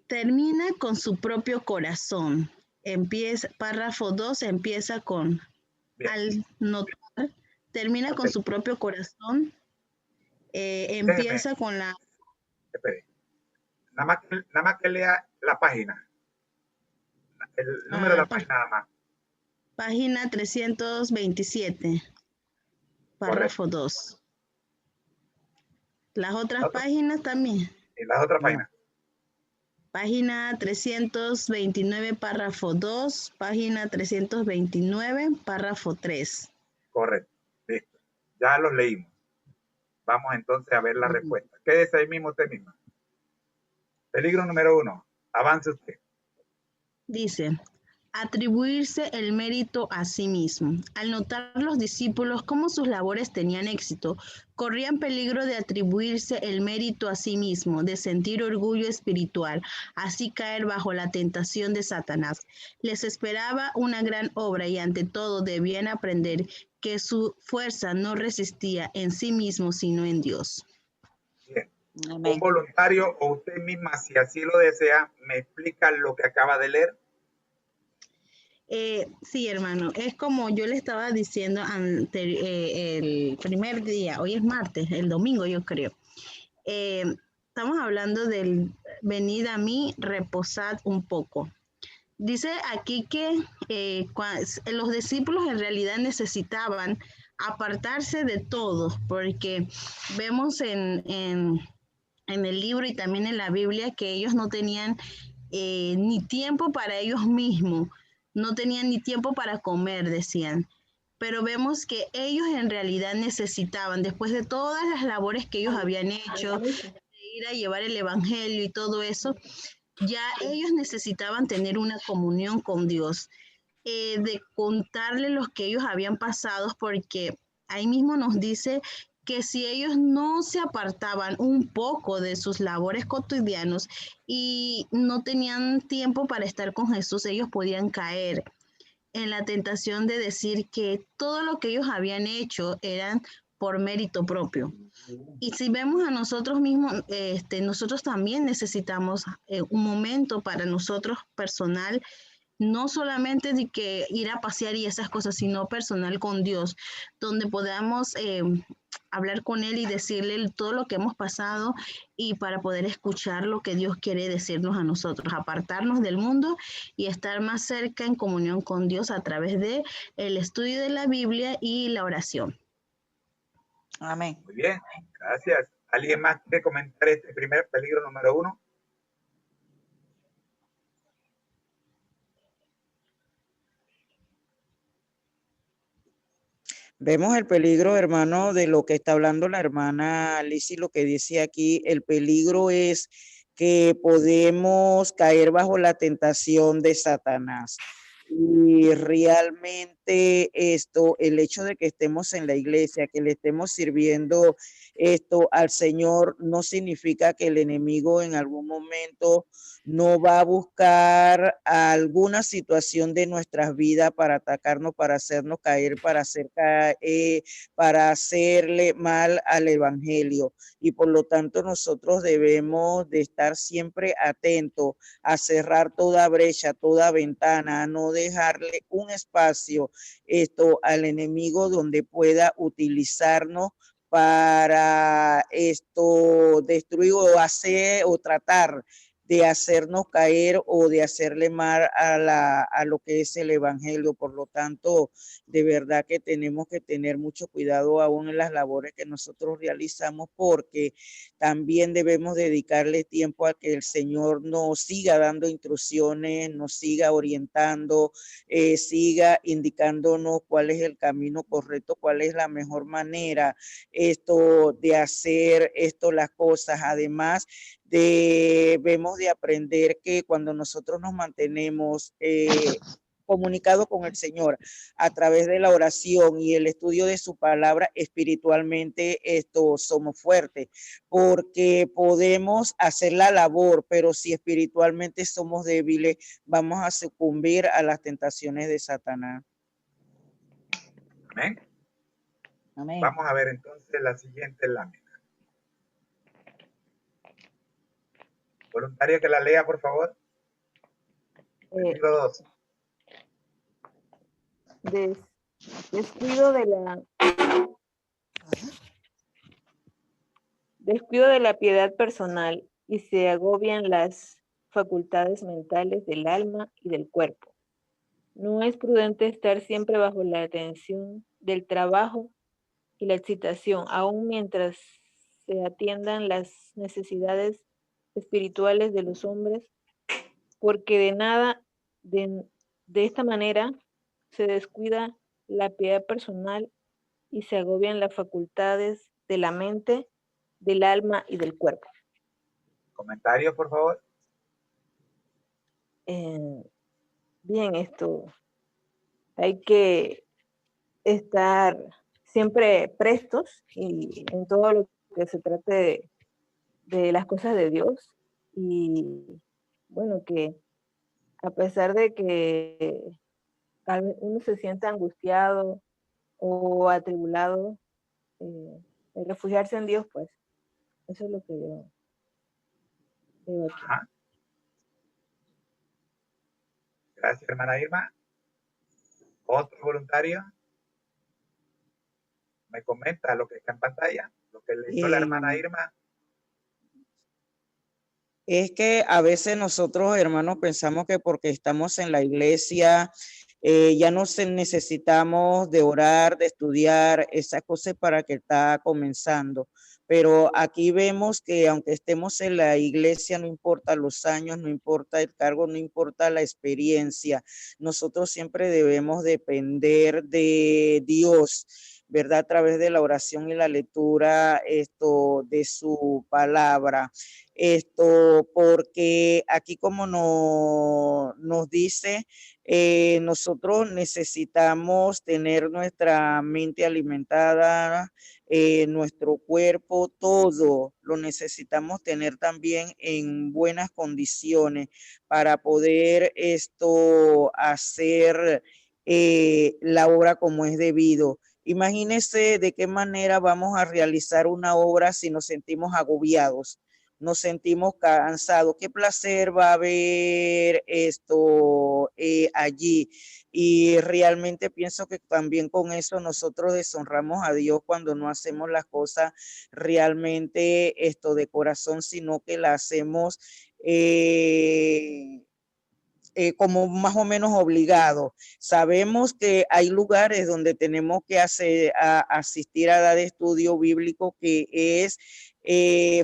termina con su propio corazón. Empieza, párrafo 2 empieza con, Bien. al notar, termina con Ok. su propio corazón. Déjeme, Empieza con la espere. Nada más que lea la página. El número de la página nada más. página 327, Correcto. párrafo 2. Las otras ¿La otra? páginas también. En las otras No. páginas. Página 329, párrafo 2. Página 329, párrafo 3. Correcto. Listo. Ya los leímos. Vamos entonces a ver la Ujú. respuesta. Quédese ahí mismo usted misma. Peligro número 1. Avance usted. Dice, atribuirse el mérito a sí mismo. Al notar los discípulos cómo sus labores tenían éxito, corrían peligro de atribuirse el mérito a sí mismo, de sentir orgullo espiritual, así caer bajo la tentación de Satanás. Les esperaba una gran obra y ante todo debían aprender que su fuerza no resistía en sí mismo, sino en Dios. Bien. Un Amén. voluntario o usted misma, si así lo desea, me explica lo que acaba de leer. Sí, hermano, es como yo le estaba diciendo el primer día, hoy es martes, el domingo yo creo. Estamos hablando del venid a mí, reposad un poco. Dice aquí que los discípulos en realidad necesitaban apartarse de todos, porque vemos en el libro y también en la Biblia que ellos no tenían ni tiempo para ellos mismos, no tenían ni tiempo para comer, decían. Pero vemos que ellos en realidad necesitaban, después de todas las labores que ellos habían hecho, de ir a llevar el evangelio y todo eso, ya ellos necesitaban tener una comunión con Dios, de contarle los que ellos habían pasado, porque ahí mismo nos dice que si ellos no se apartaban un poco de sus labores cotidianos y no tenían tiempo para estar con Jesús, ellos podían caer en la tentación de decir que todo lo que ellos habían hecho eran por mérito propio. Y si vemos a nosotros mismos, nosotros también necesitamos un momento para nosotros personal, no solamente de que ir a pasear y esas cosas, sino personal con Dios, donde podamos hablar con Él y decirle todo lo que hemos pasado y para poder escuchar lo que Dios quiere decirnos a nosotros, apartarnos del mundo y estar más cerca en comunión con Dios a través de el estudio de la Biblia y la oración. Amén. Muy bien. Gracias. ¿Alguien más quiere comentar este primer peligro número 1? Vemos el peligro, hermano, de lo que está hablando la hermana Lizzy, lo que dice aquí, el peligro es que podemos caer bajo la tentación de Satanás. Y realmente el hecho de que estemos en la iglesia, que le estemos sirviendo al Señor, no significa que el enemigo en algún momento no va a buscar alguna situación de nuestras vidas para atacarnos, para hacernos caer, para hacerle mal al evangelio. Y por lo tanto nosotros debemos de estar siempre atentos a cerrar toda brecha, toda ventana, a no dejarle un espacio al enemigo donde pueda utilizarnos para destruir o hacer o tratar de hacernos caer o de hacerle mal a lo que es el evangelio. Por lo tanto, de verdad que tenemos que tener mucho cuidado aún en las labores que nosotros realizamos, porque también debemos dedicarle tiempo a que el Señor nos siga dando instrucciones, nos siga orientando, siga indicándonos cuál es el camino correcto, cuál es la mejor manera de hacer las cosas. Además, debemos de aprender que cuando nosotros nos mantenemos comunicado con el Señor a través de la oración y el estudio de su palabra, espiritualmente somos fuertes, porque podemos hacer la labor, pero si espiritualmente somos débiles, vamos a sucumbir a las tentaciones de Satanás. Amén. Amén. Vamos a ver entonces la siguiente lámina. Voluntaria que la lea, por favor. Peligro 2. Descuido de la piedad personal y se agobian las facultades mentales del alma y del cuerpo. No es prudente estar siempre bajo la atención del trabajo y la excitación, aun mientras se atiendan las necesidades espirituales de los hombres, porque de esta manera se descuida la piedad personal y se agobian las facultades de la mente, del alma y del cuerpo. Comentarios, por favor. Bien, hay que estar siempre prestos y en todo lo que se trate de las cosas de Dios. Y bueno, que a pesar de que uno se sienta angustiado o atribulado, refugiarse en Dios, pues eso es lo que yo veo aquí. Ajá. Gracias, hermana Irma. ¿Otro voluntario? Me comenta lo que está en pantalla, lo que leyó la hermana Irma. Es que a veces nosotros, hermanos, pensamos que porque estamos en la iglesia, ya no necesitamos de orar, de estudiar, esas cosas para que está comenzando. Pero aquí vemos que aunque estemos en la iglesia, no importa los años, no importa el cargo, no importa la experiencia, nosotros siempre debemos depender de Dios, ¿verdad? A través de la oración y la lectura de su palabra. Porque aquí como nos dice, nosotros necesitamos tener nuestra mente alimentada, nuestro cuerpo, todo lo necesitamos tener también en buenas condiciones para poder hacer la obra como es debido. Imagínense de qué manera vamos a realizar una obra si nos sentimos agobiados, nos sentimos cansados. ¿Qué placer va a haber allí? Y realmente pienso que también con eso nosotros deshonramos a Dios cuando no hacemos las cosas realmente de corazón, sino que la hacemos como más o menos obligado. Sabemos que hay lugares donde tenemos que asistir a dar estudio bíblico que es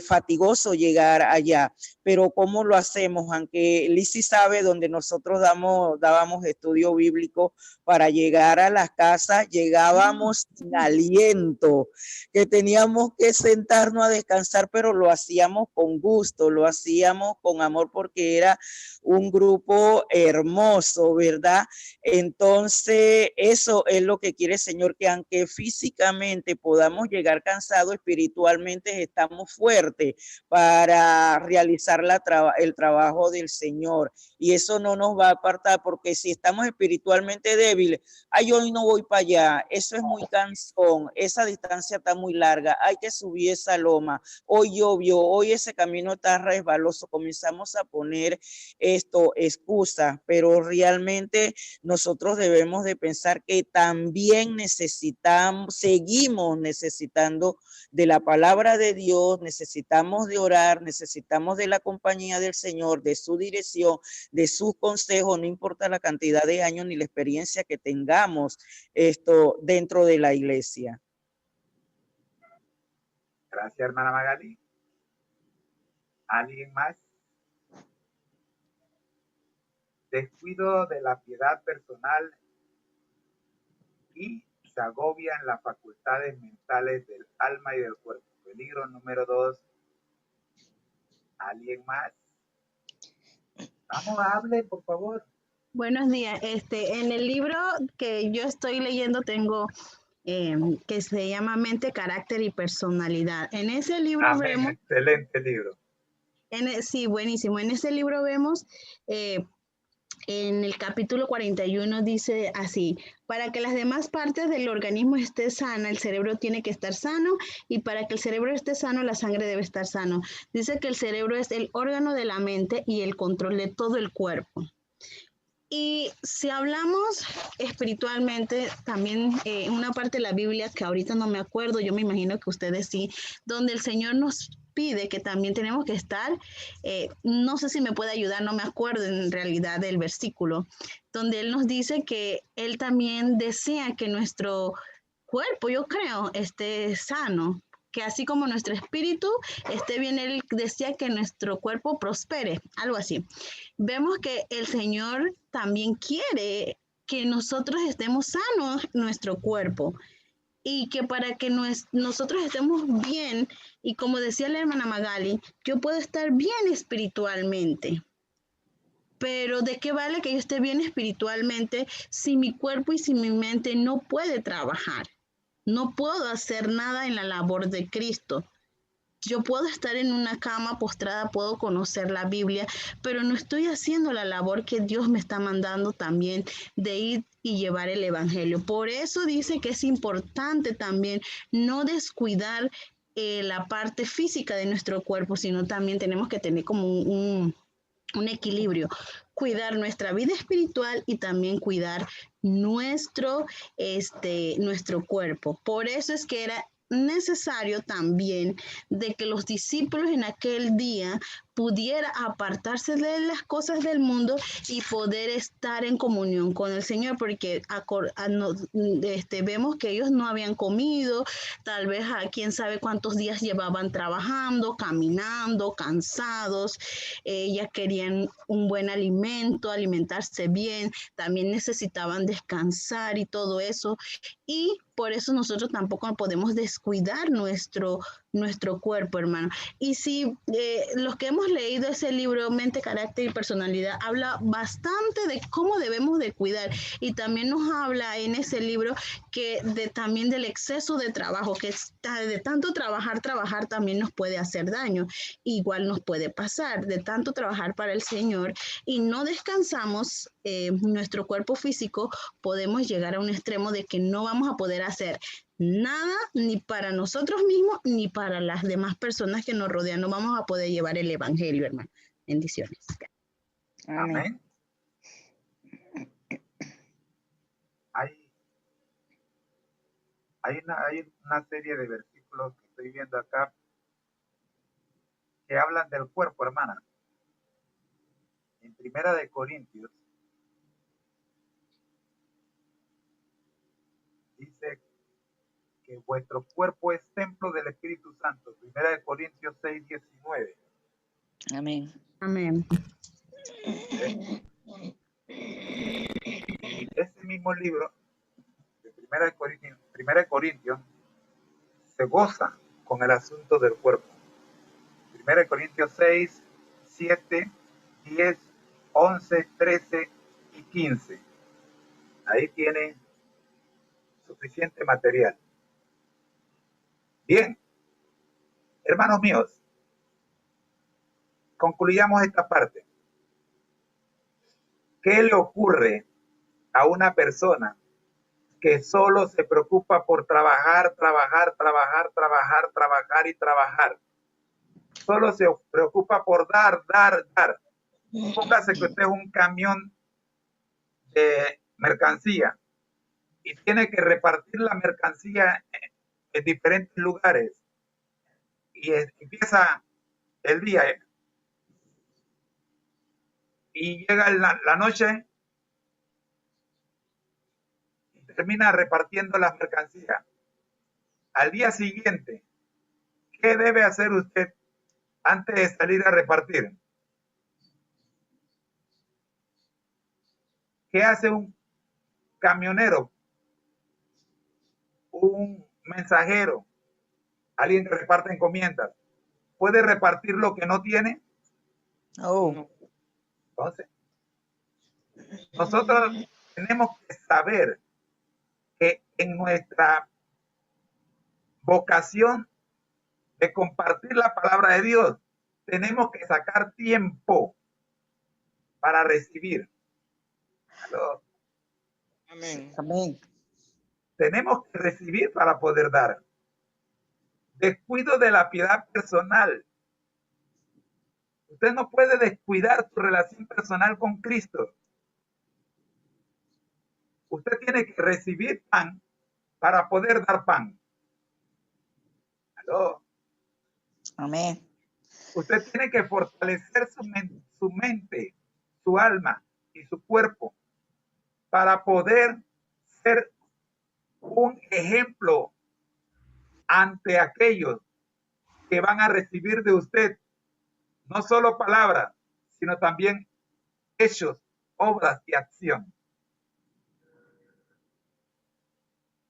fatigoso llegar allá, pero ¿cómo lo hacemos? Aunque Lizzy sabe donde nosotros dábamos estudio bíblico, para llegar a las casas llegábamos sin aliento, que teníamos que sentarnos a descansar, pero lo hacíamos con gusto, lo hacíamos con amor porque era un grupo hermoso, ¿verdad? Entonces, eso es lo que quiere el Señor, que aunque físicamente podamos llegar cansados, espiritualmente estamos fuertes para realizar el trabajo del Señor. Y eso no nos va a apartar, porque si estamos espiritualmente débiles, ay, hoy no voy para allá, eso es muy cansón, esa distancia está muy larga, hay que subir esa loma, hoy llovió, hoy ese camino está resbaloso, comenzamos a poner excusas, pero realmente nosotros debemos de pensar que también seguimos necesitando de la palabra de Dios, necesitamos de orar, necesitamos de la compañía del Señor, de su dirección, de sus consejos, no importa la cantidad de años ni la experiencia que tengamos dentro de la iglesia. Gracias, hermana Magali. ¿Alguien más? Descuido de la piedad personal y se agobian las facultades mentales del alma y del cuerpo. Peligro número 2. ¿Alguien más? Vamos, hable, por favor. Buenos días. En el libro que yo estoy leyendo tengo que se llama Mente, Carácter y Personalidad. En ese libro Amén, vemos, excelente libro. sí, buenísimo. En ese libro vemos eh, en el capítulo 41 dice así: para que las demás partes del organismo esté sana, el cerebro tiene que estar sano, y para que el cerebro esté sano, la sangre debe estar sano. Dice que el cerebro es el órgano de la mente y el control de todo el cuerpo. Y si hablamos espiritualmente, también una parte de la Biblia que ahorita no me acuerdo, yo me imagino que ustedes sí, donde el Señor nos pide que también tenemos que estar, no sé si me puede ayudar, no me acuerdo en realidad del versículo, donde Él nos dice que Él también desea que nuestro cuerpo, yo creo, esté sano, que así como nuestro espíritu esté bien, Él decía que nuestro cuerpo prospere, algo así. Vemos que el Señor también quiere que nosotros estemos sanos nuestro cuerpo y que para que nosotros estemos bien, y como decía la hermana Magali, yo puedo estar bien espiritualmente. Pero ¿de qué vale que yo esté bien espiritualmente si mi cuerpo y si mi mente no puede trabajar? No puedo hacer nada en la labor de Cristo. Yo puedo estar en una cama postrada, puedo conocer la Biblia, pero no estoy haciendo la labor que Dios me está mandando también de ir y llevar el Evangelio. Por eso dice que es importante también no descuidar la parte física de nuestro cuerpo, sino también tenemos que tener como un equilibrio, cuidar nuestra vida espiritual y también cuidar nuestro cuerpo. Por eso es que era necesario también de que los discípulos en aquel día pudiera apartarse de las cosas del mundo y poder estar en comunión con el Señor, porque vemos que ellos no habían comido, tal vez a quién sabe cuántos días llevaban trabajando, caminando, cansados, ya querían un buen alimento, alimentarse bien, también necesitaban descansar y todo eso. Y por eso nosotros tampoco podemos descuidar nuestro cuerpo, hermano. Y si los que hemos leído ese libro, Mente, Carácter y Personalidad, habla bastante de cómo debemos de cuidar. Y también nos habla en ese libro que también del exceso de trabajo, que de tanto trabajar también nos puede hacer daño. Igual nos puede pasar de tanto trabajar para el Señor y no descansamos nuestro cuerpo físico, podemos llegar a un extremo de que no vamos a poder hacer nada ni para nosotros mismos ni para las demás personas que nos rodean. No vamos a poder llevar el Evangelio, hermano. Bendiciones. Amén. Hay una serie de versículos que estoy viendo acá que hablan del cuerpo, hermana. En Primera de Corintios dice que vuestro cuerpo es templo del Espíritu Santo. Primera de Corintios 6:19. Amén. Amén. Y ese mismo libro de Primera de Corintios se goza con el asunto del cuerpo. Primera de Corintios 6, 7, 10, 11, 13 y 15. Ahí tiene suficiente material. Bien, hermanos míos, concluyamos esta parte. ¿Qué le ocurre a una persona que solo se preocupa por trabajar, trabajar, trabajar, trabajar, trabajar y trabajar? Solo se preocupa por dar, dar, dar. Póngase que usted es un camión de mercancía y tiene que repartir la mercancía en diferentes lugares. Y empieza el día y llega la noche y termina repartiendo las mercancías. Al día siguiente, ¿qué debe hacer usted antes de salir a repartir? ¿Qué hace un camionero, un mensajero, alguien que reparte encomiendas? ¿Puede repartir lo que no tiene? Oh, Entonces, Nosotros tenemos que saber que en nuestra vocación de compartir la palabra de Dios, tenemos que sacar tiempo para recibir. ¿Aló? Amén. Amén. Tenemos que recibir para poder dar. Descuido de la piedad personal. Usted no puede descuidar su relación personal con Cristo. Usted tiene que recibir pan para poder dar pan. ¿Aló? Amén. Usted tiene que fortalecer su mente, su alma y su cuerpo para poder ser un ejemplo ante aquellos que van a recibir de usted no solo palabras, sino también hechos, obras y acción.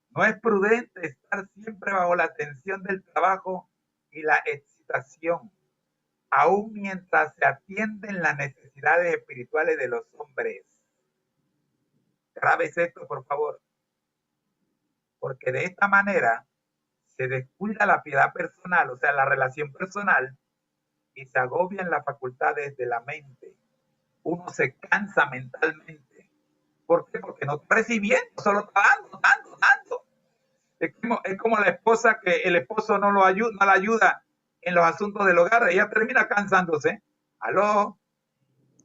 No es prudente estar siempre bajo la tensión del trabajo y la excitación, aun mientras se atienden las necesidades espirituales de los hombres. Grabes esto, por favor, porque de esta manera se descuida la piedad personal, o sea, la relación personal, y se agobian las facultades de la mente. Uno se cansa mentalmente. ¿Por qué? Porque no está recibiendo, solo está dando. Es como la esposa que el esposo no la ayuda en los asuntos del hogar. Ella termina cansándose. ¿Aló?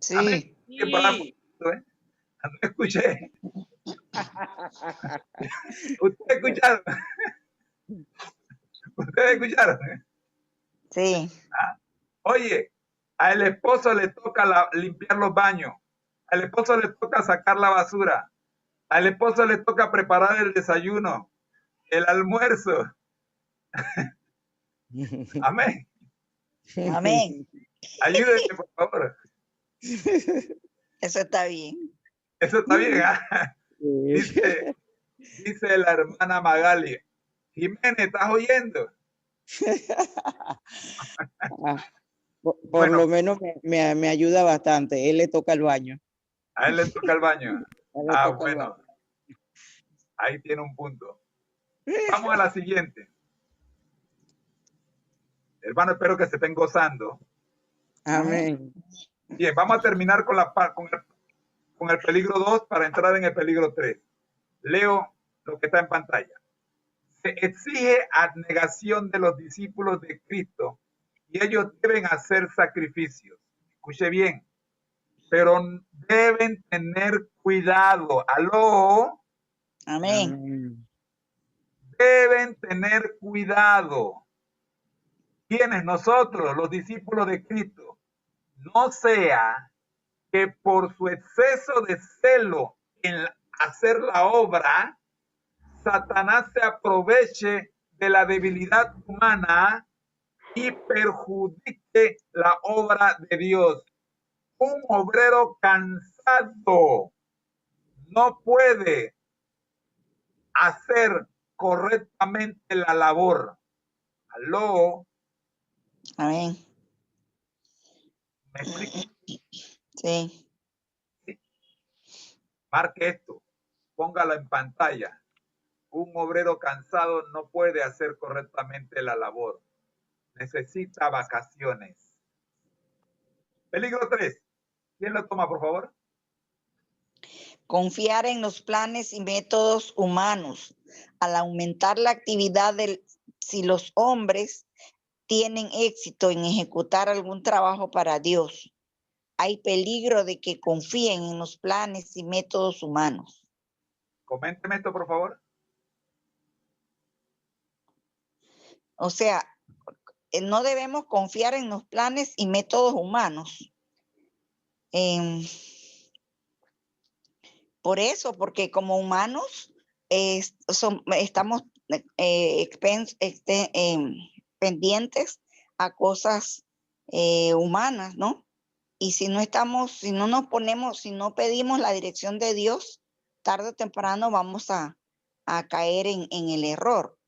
Sí. Amén. Sí. No escuché. ¿Ustedes escucharon? ¿Ustedes escucharon? Sí. Oye, al esposo le toca limpiar los baños, al esposo le toca sacar la basura, al esposo le toca preparar el desayuno, el almuerzo. Amén. Amén. Ayúdenme, por favor. Eso está bien. Eso está bien. ¿Ah? Dice la hermana Magali. Jiménez, ¿estás oyendo? Por Bueno, lo menos me ayuda bastante. Él le toca el baño. a él le toca el baño. A él le toca el Bueno, baño. ahí tiene un punto. Vamos a la siguiente. Hermano, espero que se estén gozando. Amén. Bien, vamos a terminar con el peligro 2 para entrar en el peligro 3. Leo lo que está en pantalla. Se exige abnegación de los discípulos de Cristo y ellos deben hacer sacrificios. Escuche bien, pero deben tener cuidado. ¿Aló? Amén. Amén. Deben tener cuidado. ¿Quiénes? Nosotros, los discípulos de Cristo. No sea que por su exceso de celo en hacer la obra, Satanás se aproveche de la debilidad humana y perjudique la obra de Dios. Un obrero cansado no puede hacer correctamente la labor. ¿Aló? Amén. ¿Me explico? Sí. Marque esto, póngalo en pantalla. Un obrero cansado no puede hacer correctamente la labor. Necesita vacaciones. Peligro 3. ¿Quién lo toma, por favor? Confiar en los planes y métodos humanos. Al aumentar la actividad si los hombres tienen éxito en ejecutar algún trabajo para Dios, hay peligro de que confíen en los planes y métodos humanos. Coménteme esto, por favor. O sea, no debemos confiar en los planes y métodos humanos. Por eso, porque como humanos estamos pendientes a cosas humanas, ¿no? Y si no nos ponemos, si no pedimos la dirección de Dios, tarde o temprano vamos a caer en el error.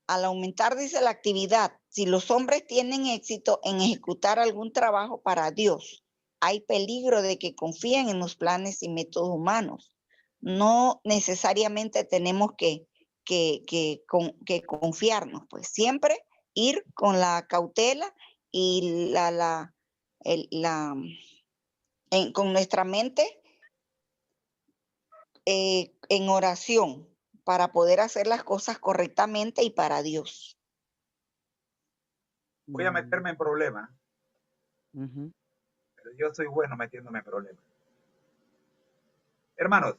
Al aumentar, dice, la actividad, si los hombres tienen éxito en ejecutar algún trabajo para Dios, hay peligro de que confíen en los planes y métodos humanos. No necesariamente tenemos que confiarnos, pues siempre ir con la cautela y con nuestra mente en oración para poder hacer las cosas correctamente y para Dios. Voy a meterme en problemas, Ujú. pero yo soy bueno metiéndome en problemas. Hermanos,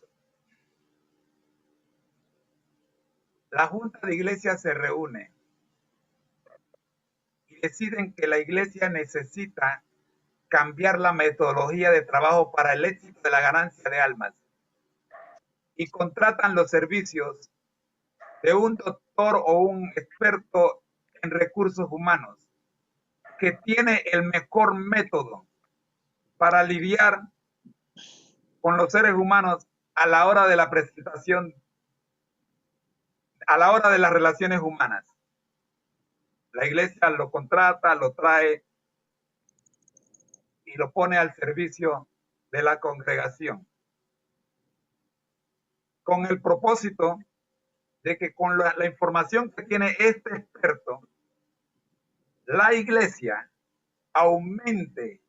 la Junta de Iglesia se reúne y deciden que la Iglesia necesita cambiar la metodología de trabajo para el éxito de la ganancia de almas y contratan los servicios de un doctor o un experto en recursos humanos que tiene el mejor método para lidiar con los seres humanos a la hora de la presentación, a la hora de las relaciones humanas. La iglesia lo contrata, lo trae y lo pone al servicio de la congregación, con el propósito de que con la información que tiene este experto, la iglesia aumente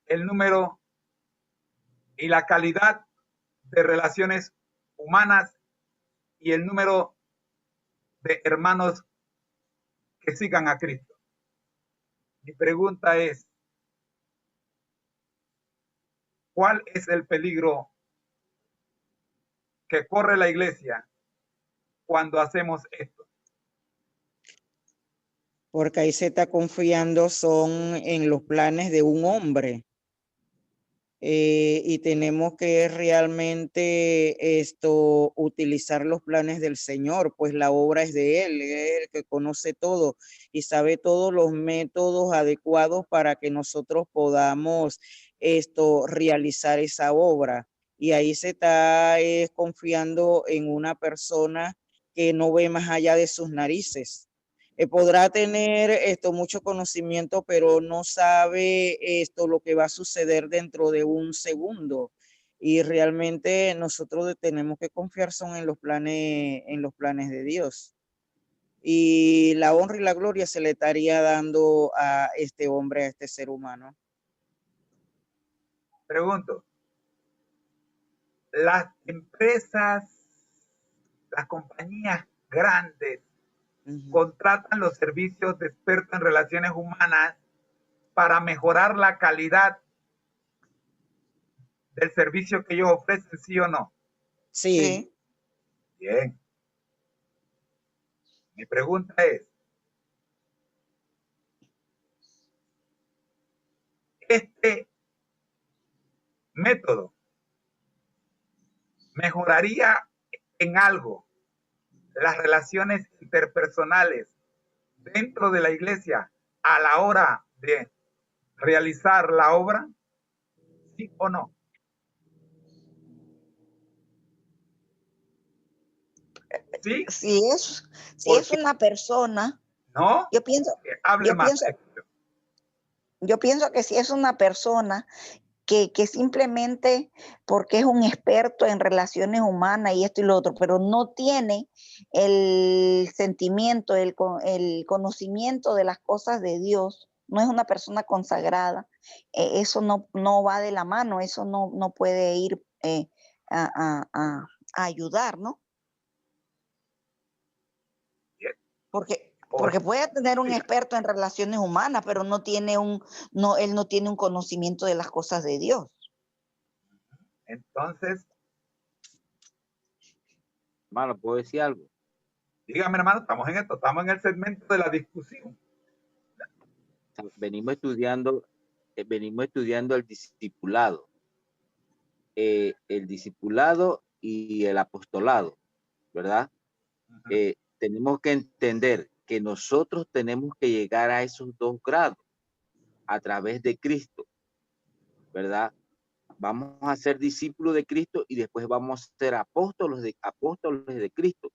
el número y la calidad de relaciones humanas y el número de hermanos que sigan a Cristo. Mi pregunta es, ¿cuál es el peligro que corre la iglesia cuando hacemos esto? Porque ahí se está confiando son en los planes de un hombre. Y tenemos que realmente utilizar los planes del Señor, pues la obra es de Él es el que conoce todo y sabe todos los métodos adecuados para que nosotros podamos realizar esa obra. Y ahí se está confiando en una persona que no ve más allá de sus narices. Podrá tener mucho conocimiento, pero no sabe lo que va a suceder dentro de un segundo. Y realmente nosotros tenemos que confiar son en los planes de Dios. Y la honra y la gloria se le estaría dando a este hombre, a este ser humano. Pregunto, las empresas, las compañías grandes contratan los servicios de expertos en relaciones humanas para mejorar la calidad del servicio que ellos ofrecen, ¿sí o no? Sí. Bien. Mi pregunta es, ¿este método mejoraría en algo las relaciones interpersonales dentro de la iglesia a la hora de realizar la obra? ¿Sí o no? ¿Sí? Si es una persona, ¿No? yo pienso que si es una persona que simplemente porque es un experto en relaciones humanas y esto y lo otro, pero no tiene el sentimiento, el conocimiento de las cosas de Dios, no es una persona consagrada, eso no va de la mano, eso no puede ir a ayudar, ¿no? Porque puede tener un experto en relaciones humanas, pero él no tiene un conocimiento de las cosas de Dios. Entonces, hermano, ¿puedo decir algo? Dígame, hermano, estamos en esto, estamos en el segmento de la discusión. Venimos estudiando el discipulado. El discipulado y el apostolado, ¿verdad? Tenemos que entender que nosotros tenemos que llegar a esos 2 grados a través de Cristo, ¿verdad? Vamos a ser discípulos de Cristo y después vamos a ser apóstoles de Cristo,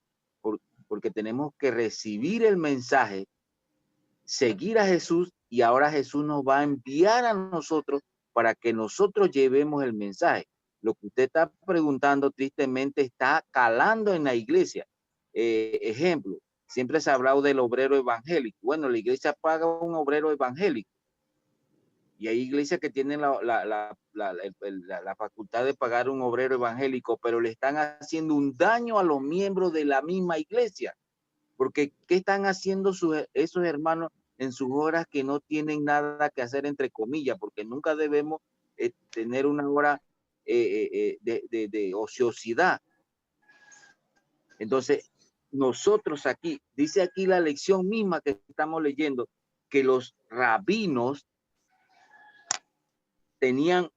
porque tenemos que recibir el mensaje, seguir a Jesús y ahora Jesús nos va a enviar a nosotros para que nosotros llevemos el mensaje. Lo que usted está preguntando tristemente está calando en la iglesia. Ejemplo, siempre se ha hablado del obrero evangélico. Bueno, la iglesia paga un obrero evangélico. Y hay iglesias que tienen la facultad de pagar un obrero evangélico, pero le están haciendo un daño a los miembros de la misma iglesia. Porque ¿qué están haciendo esos hermanos en sus horas que no tienen nada que hacer, entre comillas? Porque nunca debemos tener una hora de ociosidad. Entonces, nosotros aquí, dice aquí la lección misma que estamos leyendo, que los rabinos tenían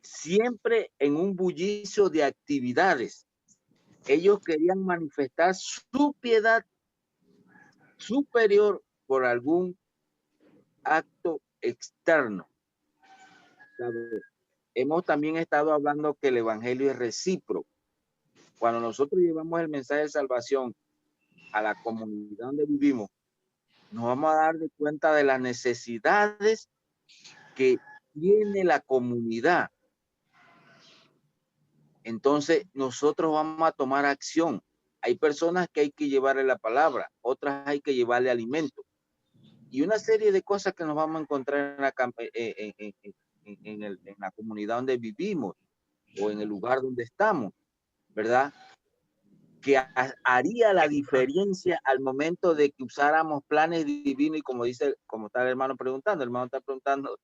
siempre en un bullicio de actividades. Ellos querían manifestar su piedad superior por algún acto externo. ¿Sabe? Hemos también estado hablando que el evangelio es recíproco. Cuando nosotros llevamos el mensaje de salvación a la comunidad donde vivimos, nos vamos a dar de cuenta de las necesidades que tiene la comunidad. Entonces nosotros vamos a tomar acción. Hay personas que hay que llevarle la palabra, otras hay que llevarle alimento. Y una serie de cosas que nos vamos a encontrar en la comunidad donde vivimos o en el lugar donde estamos, ¿verdad? Que haría la diferencia al momento de que usáramos planes divinos y como está el hermano está preguntando,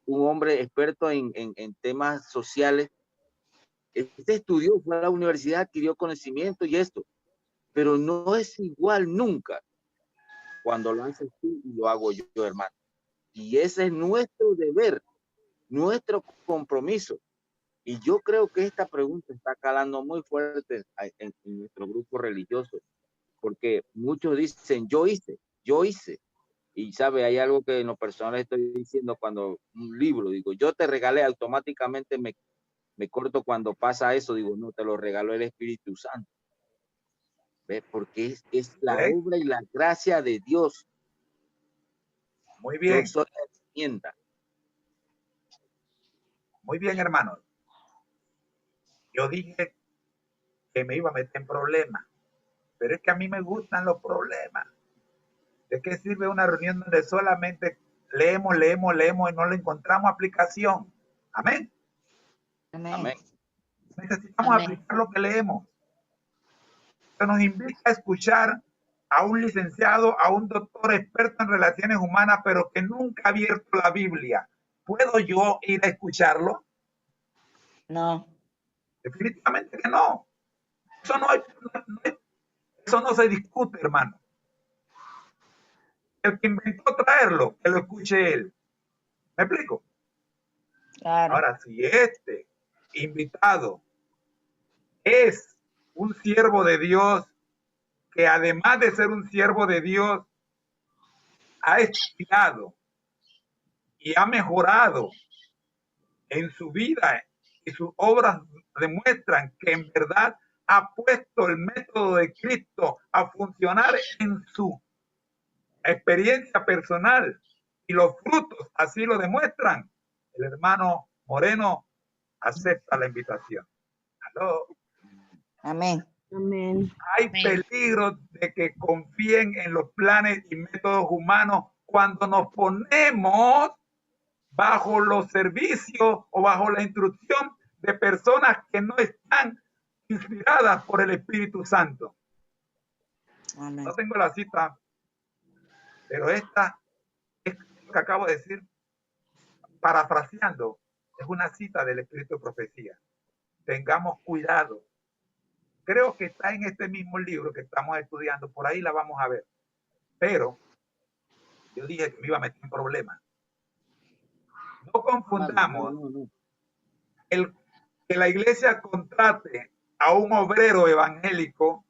un hombre experto en temas sociales. Este estudió, fue a la universidad, adquirió conocimiento y esto, pero no es igual nunca cuando lo haces tú y lo hago yo, hermano. Y ese es nuestro deber, nuestro compromiso. Y yo creo que esta pregunta está calando muy fuerte en nuestro grupo religioso, porque muchos dicen, yo hice. Y sabe, hay algo que en lo personal estoy diciendo cuando un libro, digo, yo te regalé, automáticamente me corto cuando pasa eso, digo, no, te lo regaló el Espíritu Santo. ¿Ves? Porque es la obra y la gracia de Dios. Muy bien. Yo soy la herramienta. Muy bien, hermanos. Yo dije que me iba a meter en problemas, pero es que a mí me gustan los problemas. ¿De qué sirve una reunión donde solamente leemos y no le encontramos aplicación? Amén. Amén. Necesitamos aplicar lo que leemos. Esto nos invita a escuchar a un licenciado, a un doctor experto en relaciones humanas, pero que nunca ha abierto la Biblia. ¿Puedo yo ir a escucharlo? No. Definitivamente que no. Eso no se discute, hermano. El que inventó traerlo, que lo escuche él. ¿Me explico? Claro. Ahora, si este invitado es un siervo de Dios, que además de ser un siervo de Dios, ha estudiado y ha mejorado en su vida y sus obras demuestran que en verdad ha puesto el método de Cristo a funcionar en su experiencia personal y los frutos así lo demuestran, el hermano Moreno acepta la invitación. ¿Aló? Amén. Amén. Hay peligro de que confíen en los planes y métodos humanos cuando nos ponemos bajo los servicios o bajo la instrucción de personas que no están inspiradas por el Espíritu Santo. Amén. No tengo la cita, pero esta es lo que acabo de decir, parafraseando, es una cita del Espíritu de Profecía. Tengamos cuidado. Creo que está en este mismo libro que estamos estudiando, por ahí la vamos a ver. Pero yo dije que me iba a meter en problemas. No confundamos el que la iglesia contrate a un obrero evangélico,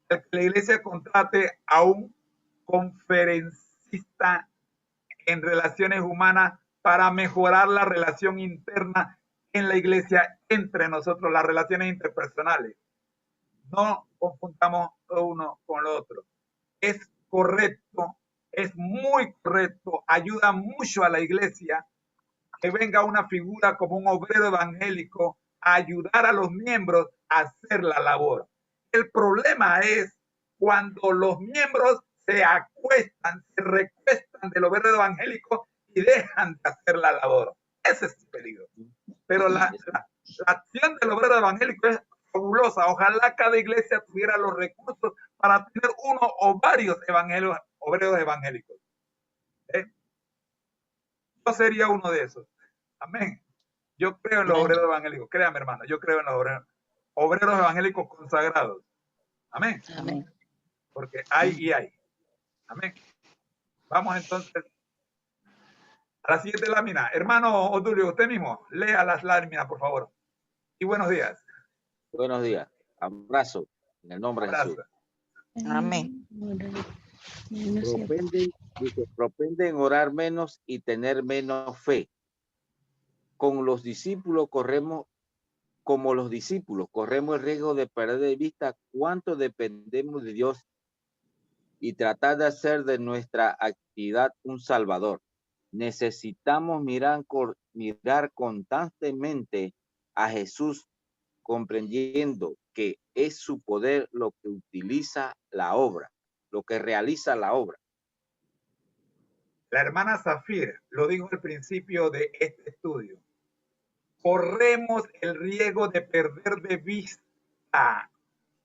el que la iglesia contrate a un conferencista en relaciones humanas para mejorar la relación interna en la iglesia entre nosotros, las relaciones interpersonales. No confundamos uno con lo otro. Es correcto es muy correcto, ayuda mucho a la iglesia que venga una figura como un obrero evangélico a ayudar a los miembros a hacer la labor. El problema es cuando los miembros se acuestan, se recuestan del obrero evangélico y dejan de hacer la labor. Ese es el peligro. Pero la acción del obrero evangélico es fabulosa. Ojalá cada iglesia tuviera los recursos para tener uno o varios obreros evangélicos. Yo sería uno de esos. Amén. Yo creo en los obreros evangélicos. Créame, hermano, yo creo en los obreros evangélicos consagrados. Amén. Amén. Porque hay y hay. Amén. Vamos entonces a la siguiente lámina. Hermano Odulio, usted mismo, lea las láminas, por favor. Y buenos días. Buenos días. Abrazo en el nombre de Jesús. Amén. Propenden orar menos y tener menos fe. Con los discípulos corremos el riesgo de perder de vista cuánto dependemos de Dios y tratar de hacer de nuestra actividad un salvador. Necesitamos mirar constantemente a Jesús, comprendiendo que es su poder lo que utiliza la obra, lo que realiza la obra. La hermana Zafir lo dijo al principio de este estudio. Corremos el riesgo de perder de vista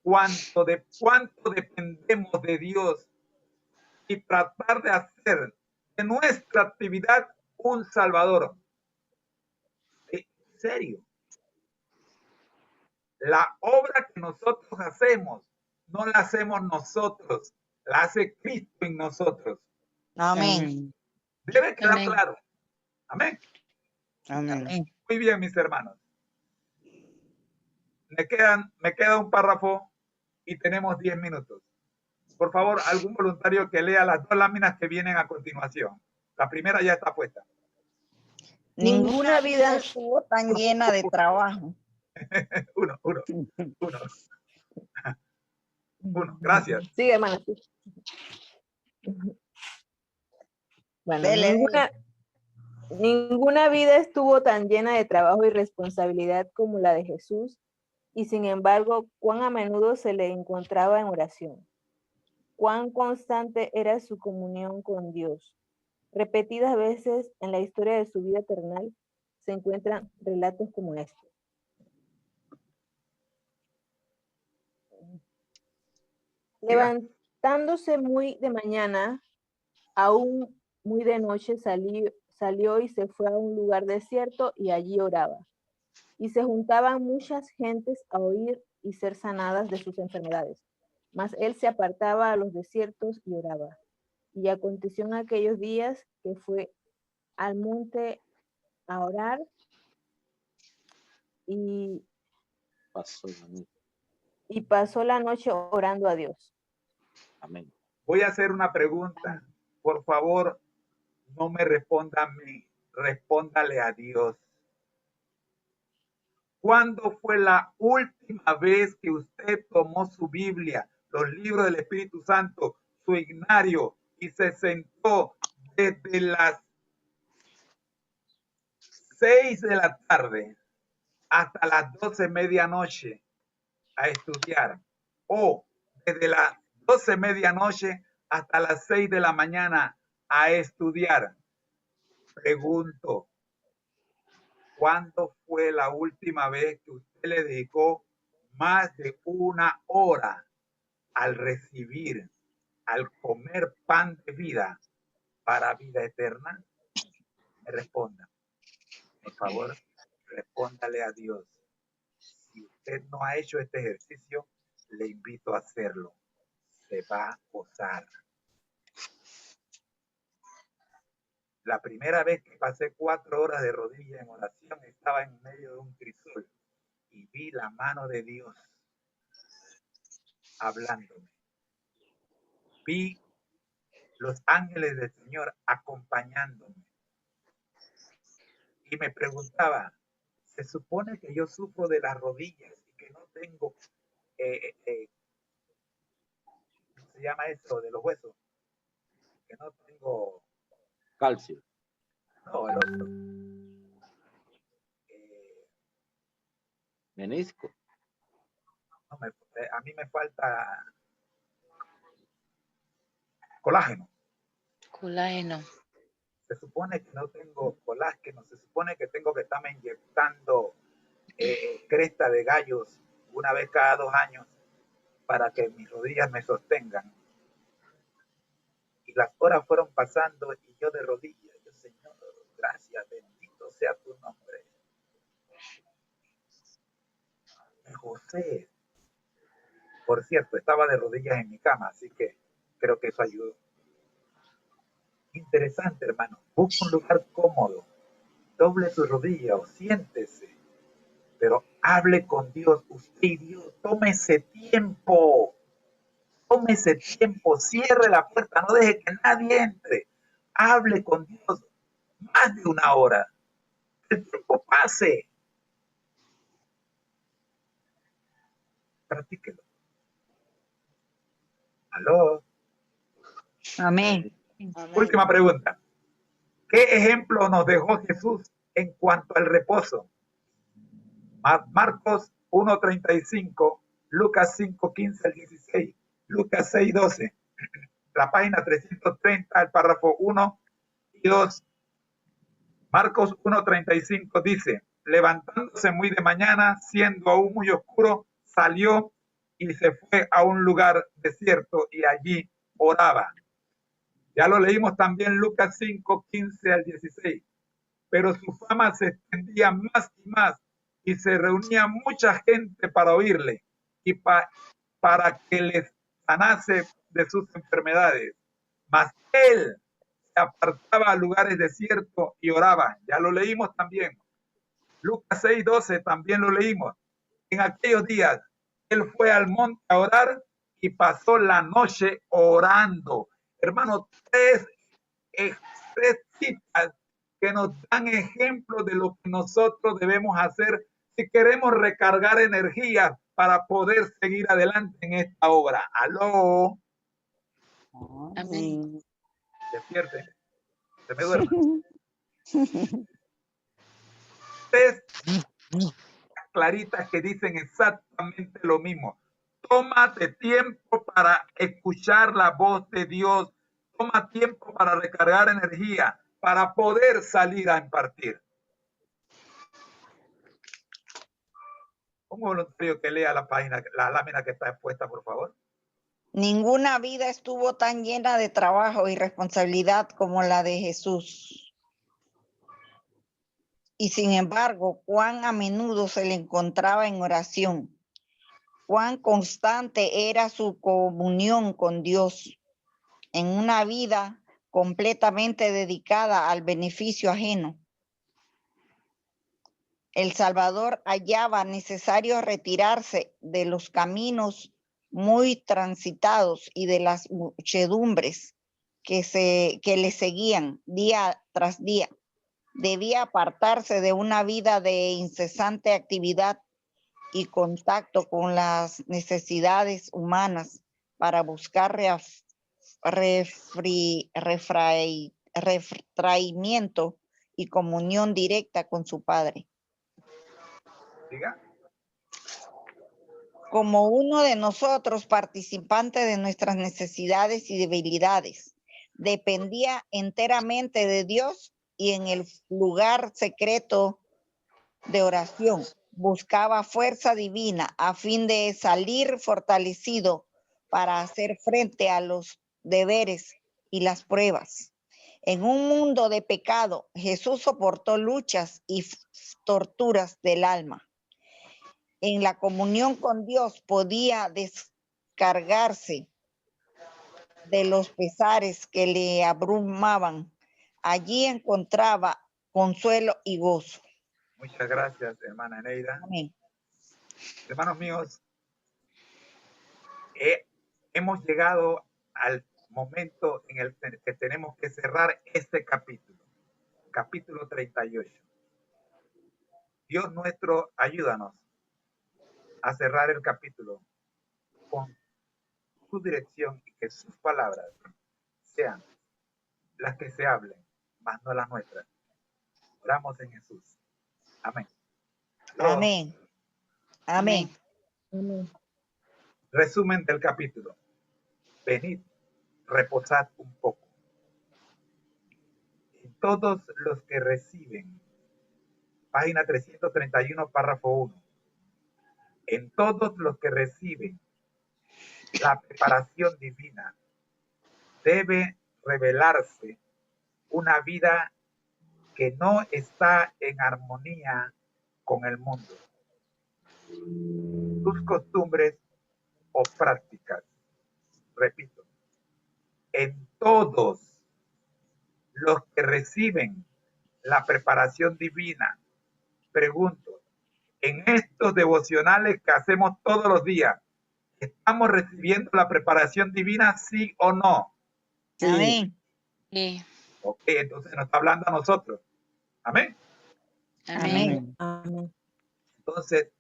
cuánto dependemos de Dios y tratar de hacer de nuestra actividad un salvador. En serio. La obra que nosotros hacemos, no la hacemos nosotros, la hace Cristo en nosotros. Amén. Debe quedar Amén. claro. Amén. Amén. Muy bien, mis hermanos. Me queda un párrafo y tenemos 10 minutos. Por favor, algún voluntario que lea las dos láminas que vienen a continuación. La primera ya está puesta. Ninguna vida estuvo tan llena de trabajo. Uno. Gracias. Sigue, hermana. Bueno, Dele. ninguna vida estuvo tan llena de trabajo y responsabilidad como la de Jesús, y sin embargo, cuán a menudo se le encontraba en oración. Cuán constante era su comunión con Dios. Repetidas veces en la historia de su vida terrenal se encuentran relatos como este. Levantándose muy de mañana, aún muy de noche, salió y se fue a un lugar desierto y allí oraba. Y se juntaban muchas gentes a oír y ser sanadas de sus enfermedades. Mas él se apartaba a los desiertos y oraba. Y aconteció en aquellos días que fue al monte a orar y pasó la noche orando a Dios. Amén. Voy a hacer una pregunta. Por favor, no me responda a mí, respóndale a Dios. ¿Cuándo fue la última vez que usted tomó su Biblia, los libros del Espíritu Santo, su ignario, y se sentó desde las 6 de la tarde hasta las 12 medianoche a estudiar? O desde las 12 medianoche hasta las 6 de la mañana a estudiar. Pregunto, ¿cuándo fue la última vez que usted le dedicó más de una hora al recibir, al comer pan de vida para vida eterna? Me responda. Por favor, respóndale a Dios. Si usted no ha hecho este ejercicio, le invito a hacerlo. Se va a gozar. La primera vez que pasé 4 horas de rodillas en oración, estaba en medio de un crisol y vi la mano de Dios hablándome. Vi los ángeles del Señor acompañándome. Y me preguntaba, se supone que yo sufro de las rodillas y que no tengo, ¿cómo se llama eso? De los huesos. que no tengo calcio. No, el otro. Menisco. No, a mí me falta colágeno. Colágeno. Se supone que no tengo colágeno, se supone que tengo que estarme inyectando cresta de gallos una vez cada 2 años para que mis rodillas me sostengan. Y las horas fueron pasando y yo de rodillas, yo, Señor, gracias, bendito sea tu nombre. José, por cierto, estaba de rodillas en mi cama, así que creo que eso ayudó. Interesante, hermano. Busca un lugar cómodo, doble su rodilla o siéntese, pero hable con Dios, usted y Dios, tómese tiempo, cierre la puerta, no deje que nadie entre, hable con Dios más de 1 hora, el tiempo pase, practíquelo. ¿Aló? Amén. Última pregunta. ¿Qué ejemplo nos dejó Jesús en cuanto al reposo? Marcos 1:35, Lucas 5:15 al 16, Lucas 6:12, la página 330, el párrafo 1 y 2. Marcos 1:35 dice, levantándose muy de mañana, siendo aún muy oscuro, salió y se fue a un lugar desierto y allí oraba. Ya lo leímos también Lucas 5:15 al 16. Pero su fama se extendía más y más y se reunía mucha gente para oírle y para que les sanase de sus enfermedades. Mas él se apartaba a lugares desiertos y oraba. Ya lo leímos también. Lucas 6:12 también lo leímos. En aquellos días él fue al monte a orar y pasó la noche orando. Hermano, tres citas que nos dan ejemplos de lo que nosotros debemos hacer si queremos recargar energía para poder seguir adelante en esta obra. ¡Aló! Amén. Despierte. Se me duerma. 3 claritas que dicen exactamente lo mismo. Tómate tiempo para escuchar la voz de Dios. Toma tiempo para recargar energía, para poder salir a impartir. Un voluntario que lea la página, la lámina que está expuesta, por favor. Ninguna vida estuvo tan llena de trabajo y responsabilidad como la de Jesús. Y sin embargo, cuán a menudo se le encontraba en oración, cuán constante era su comunión con Dios en una vida completamente dedicada al beneficio ajeno. El Salvador hallaba necesario retirarse de los caminos muy transitados y de las muchedumbres que le seguían día tras día. Debía apartarse de una vida de incesante actividad y contacto con las necesidades humanas para buscar refraimiento y comunión directa con su Padre. Diga. Como uno de nosotros, participante de nuestras necesidades y debilidades, dependía enteramente de Dios y en el lugar secreto de oración buscaba fuerza divina a fin de salir fortalecido para hacer frente a los deberes y las pruebas. En un mundo de pecado, Jesús soportó luchas y torturas del alma. En la comunión con Dios podía descargarse de los pesares que le abrumaban. Allí encontraba consuelo y gozo. Muchas gracias, hermana Neida. Amén. Hermanos míos, hemos llegado al momento en el que tenemos que cerrar este capítulo, capítulo 38. Dios nuestro, ayúdanos a cerrar el capítulo con su dirección y que sus palabras sean las que se hablen, mas no las nuestras. Oramos en Jesús. Amén. ¿Aló? Amén. Amén. Amén. Resumen del capítulo. Venid, reposad un poco. En todos los que reciben, página 331, párrafo 1. En todos los que reciben la preparación divina, debe revelarse una vida que no está en armonía con el mundo, sus costumbres o prácticas. Repito, en todos los que reciben la preparación divina, pregunto, en estos devocionales que hacemos todos los días, ¿estamos recibiendo la preparación divina, sí o no? Sí. Amén. Sí. Ok, entonces nos está hablando a nosotros. Amén. Amén. Amén. Entonces,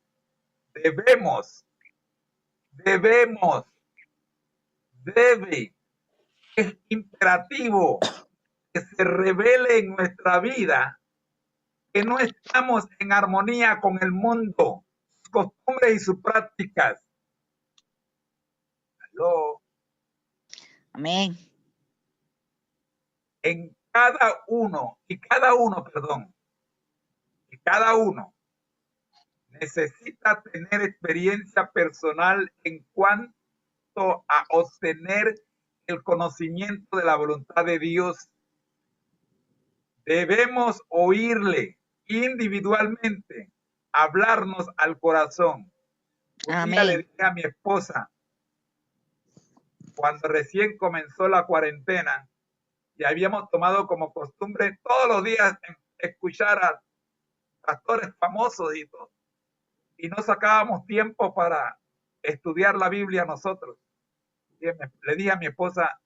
debe, es imperativo que se revele en nuestra vida que no estamos en armonía con el mundo, sus costumbres y sus prácticas. ¿Aló? Amén. En cada uno necesita tener experiencia personal en cuanto a obtener el conocimiento de la voluntad de Dios. Debemos oírle individualmente, hablarnos al corazón. Un día le dije a mi esposa, cuando recién comenzó la cuarentena, y habíamos tomado como costumbre todos los días escuchar a pastores famosos y todo, y no sacábamos tiempo para estudiar la Biblia nosotros. Le dije a mi esposa,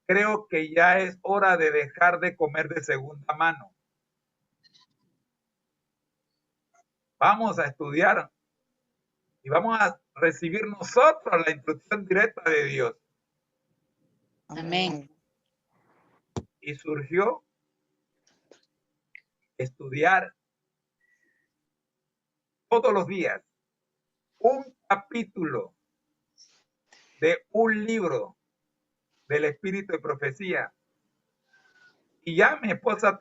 creo que ya es hora de dejar de comer de segunda mano. Vamos a estudiar y vamos a recibir nosotros la instrucción directa de Dios. Amén. Y surgió estudiar todos los días un capítulo de un libro del Espíritu de Profecía. Y ya mi esposa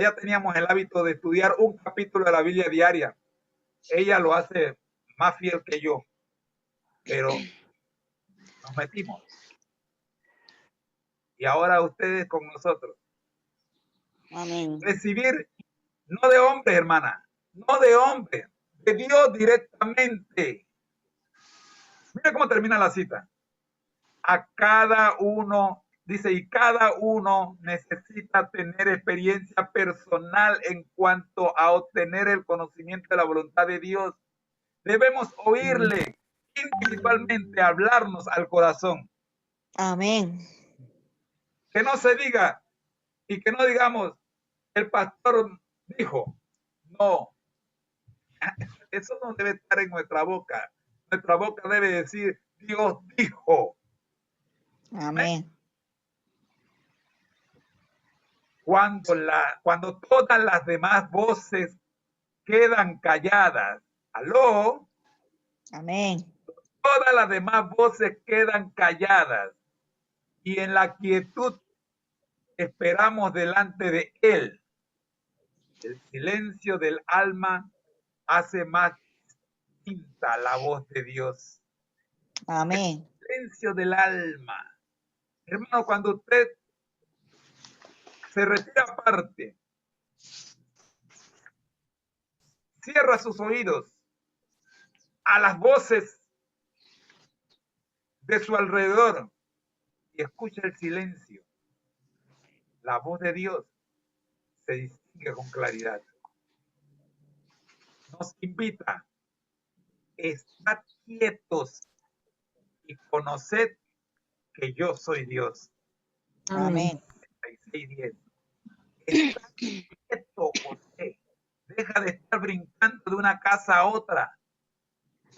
ya teníamos el hábito de estudiar un capítulo de la Biblia diaria. Ella lo hace más fiel que yo, pero nos metimos. Y ahora ustedes con nosotros. Amén. Recibir, no de hombre, hermana, no de hombre, de Dios directamente. Mira cómo termina la cita. A cada uno, dice, y cada uno necesita tener experiencia personal en cuanto a obtener el conocimiento de la voluntad de Dios. Debemos oírle individualmente, hablarnos al corazón. Amén. Que no se diga y que no digamos, el pastor dijo, no. Eso no debe estar en nuestra boca. Nuestra boca debe decir, Dios dijo. Amén. Cuando todas las demás voces quedan calladas, ¿aló? Amén. Todas las demás voces quedan calladas y en la quietud esperamos delante de Él. El silencio del alma hace más distinta la voz de Dios. Amén. El silencio del alma. Hermano, cuando usted se retira aparte, cierra sus oídos a las voces de su alrededor y escucha el silencio. La voz de Dios se distingue con claridad. Nos invita, estad quietos y conoced que yo soy Dios. Amén. 36:10. Está quieto, José. Deja de estar brincando de una casa a otra.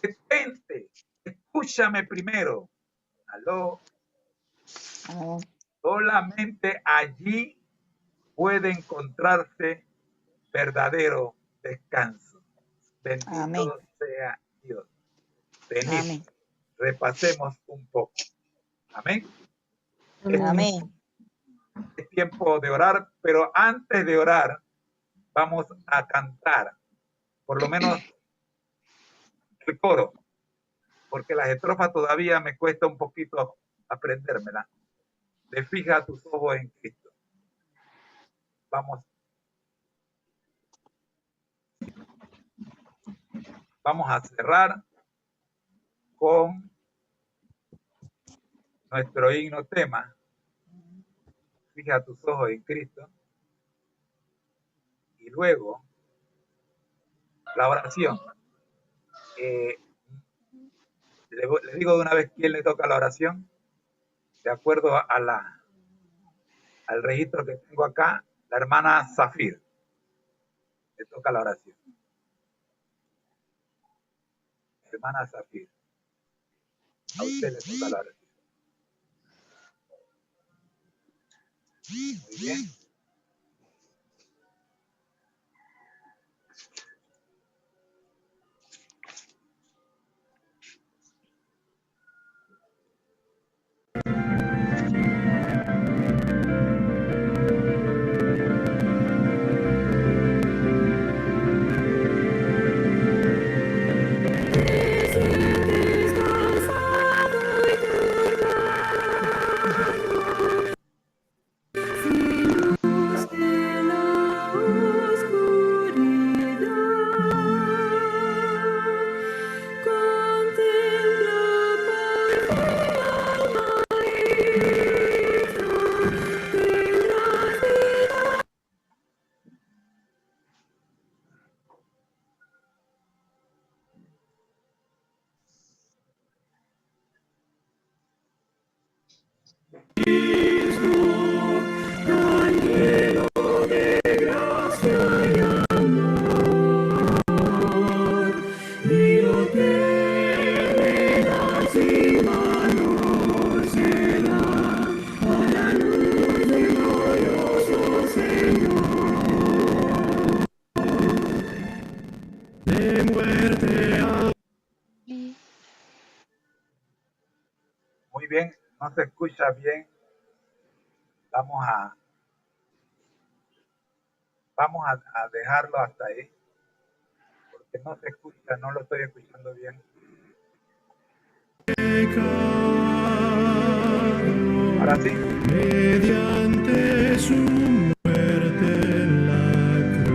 Detente. Escúchame primero. ¿Aló? Amén. Solamente allí puede encontrarse verdadero descanso. Bendito Amén. sea Dios. Venid, Amén. repasemos un poco. Amén. Amén. Es tiempo de orar, pero antes de orar vamos a cantar, por lo menos el coro, porque las estrofas todavía me cuesta un poquito aprendérmela. De fija tus ojos en Cristo. Vamos a cerrar con nuestro himno tema. Fija tus ojos en Cristo. Y luego la oración. Le digo de una vez quién le toca la oración. De acuerdo al registro que tengo acá, la hermana Zafir le toca la oración. Hermana Zafir, a usted le toca la oración. Muy bien. Muy bien, no se escucha bien. Vamos a dejarlo hasta ahí, porque no se escucha, no lo estoy escuchando bien. Ahora sí. Mediante su muerte en la cruz.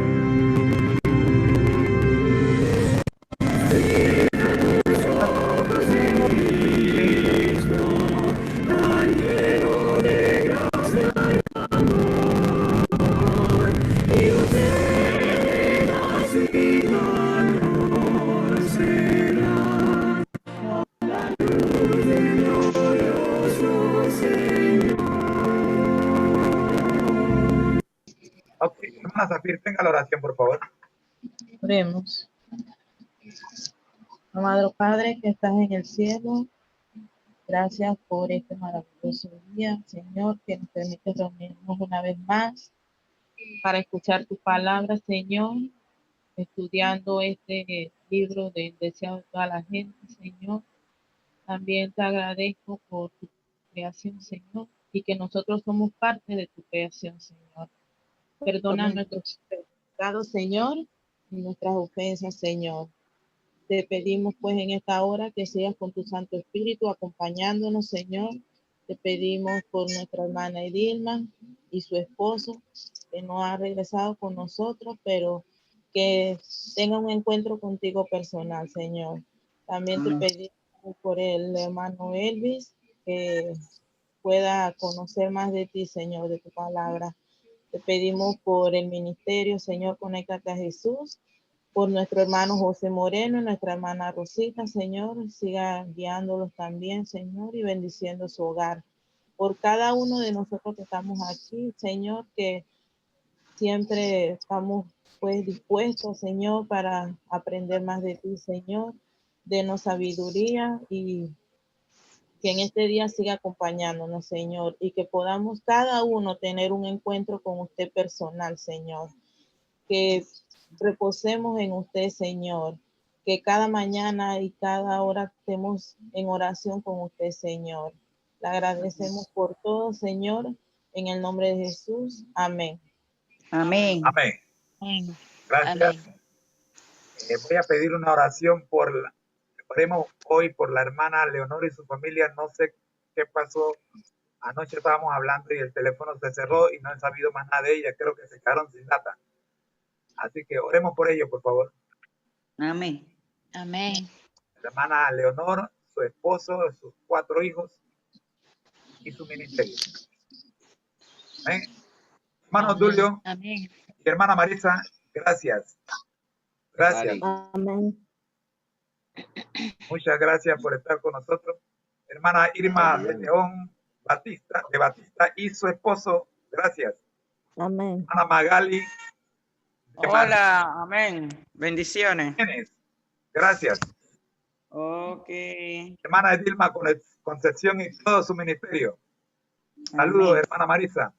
Ok, hermana Zafir, tenga la oración, por favor. Oremos. Amado Padre que estás en el cielo, gracias por este maravilloso día, Señor, que nos permite reunirnos una vez más para escuchar tu palabra, Señor, estudiando este libro del deseado de toda la gente, Señor. También te agradezco por tu creación, Señor, y que nosotros somos parte de tu creación, Señor. Perdona nuestros pecados, Señor, y nuestras ofensas, Señor. Te pedimos pues en esta hora que seas con tu Santo Espíritu acompañándonos, Señor. Te pedimos por nuestra hermana Edilma y su esposo, que no ha regresado con nosotros, pero que tenga un encuentro contigo personal, Señor. También te pedimos por el hermano Elvis, que pueda conocer más de ti, Señor, de tu palabra. Te pedimos por el ministerio, Señor, conéctate a Jesús. Por nuestro hermano José Moreno y nuestra hermana Rosita, Señor, siga guiándolos también, Señor, y bendiciendo su hogar. Por cada uno de nosotros que estamos aquí, Señor, que siempre estamos pues dispuestos, Señor, para aprender más de ti, Señor. Denos sabiduría y que en este día siga acompañándonos, Señor, y que podamos cada uno tener un encuentro con usted personal, Señor. Que reposemos en usted, Señor. Que cada mañana y cada hora estemos en oración con usted, Señor. Le agradecemos por todo, Señor, en el nombre de Jesús. Amén. Amén. Amén. Amén. Gracias. Amén. Voy a pedir una oración oremos hoy por la hermana Leonor y su familia. No sé qué pasó. Anoche estábamos hablando y el teléfono se cerró y no he sabido más nada de ella. Creo que se quedaron sin data. Así que oremos por ello, por favor. Amén. Amén. La hermana Leonor, su esposo, sus 4 hijos y su ministerio. Amén. Hermano Amén. Tulio Amén. y hermana Marisa, gracias. Gracias. Vale. Amén. Muchas gracias por estar con nosotros. Hermana Irma de León Batista y su esposo, gracias. Amén. Hermana Magali de Hola, amén. Bendiciones. Martínez, gracias. Ok. Hermana Edilma Concepción y todo su ministerio. Saludos, Amén. hermana Marisa.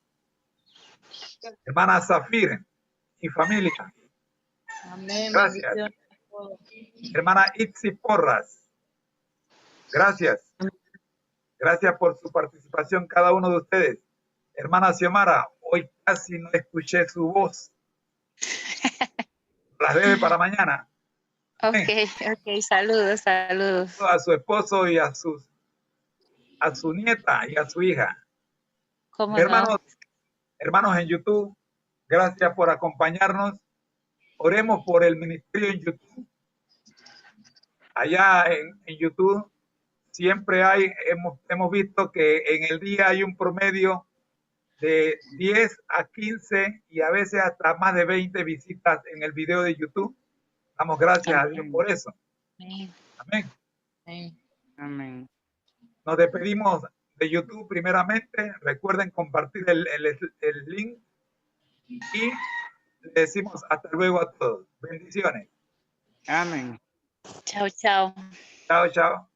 Hermana Zafir y familia. Amén. Gracias. Bendiciones a todos. Hermana Itzi Porras, gracias. Gracias por su participación cada uno de ustedes. Hermana Xiomara, hoy casi no escuché su voz. Las debe para mañana. Ok, ok. Saludos, saludos. A su esposo y a su nieta y a su hija. ¿Cómo Hermanos en YouTube, gracias por acompañarnos. Oremos por el ministerio en YouTube. Allá en YouTube siempre hemos visto que en el día hay un promedio de 10 a 15 y a veces hasta más de 20 visitas en el video de YouTube. Damos gracias a Dios por eso. Amén. Amén. Amén. Amén. Nos despedimos de YouTube primeramente. Recuerden compartir el link y le decimos hasta luego a todos. Bendiciones. Amén. Chao, chao. Chao, chao.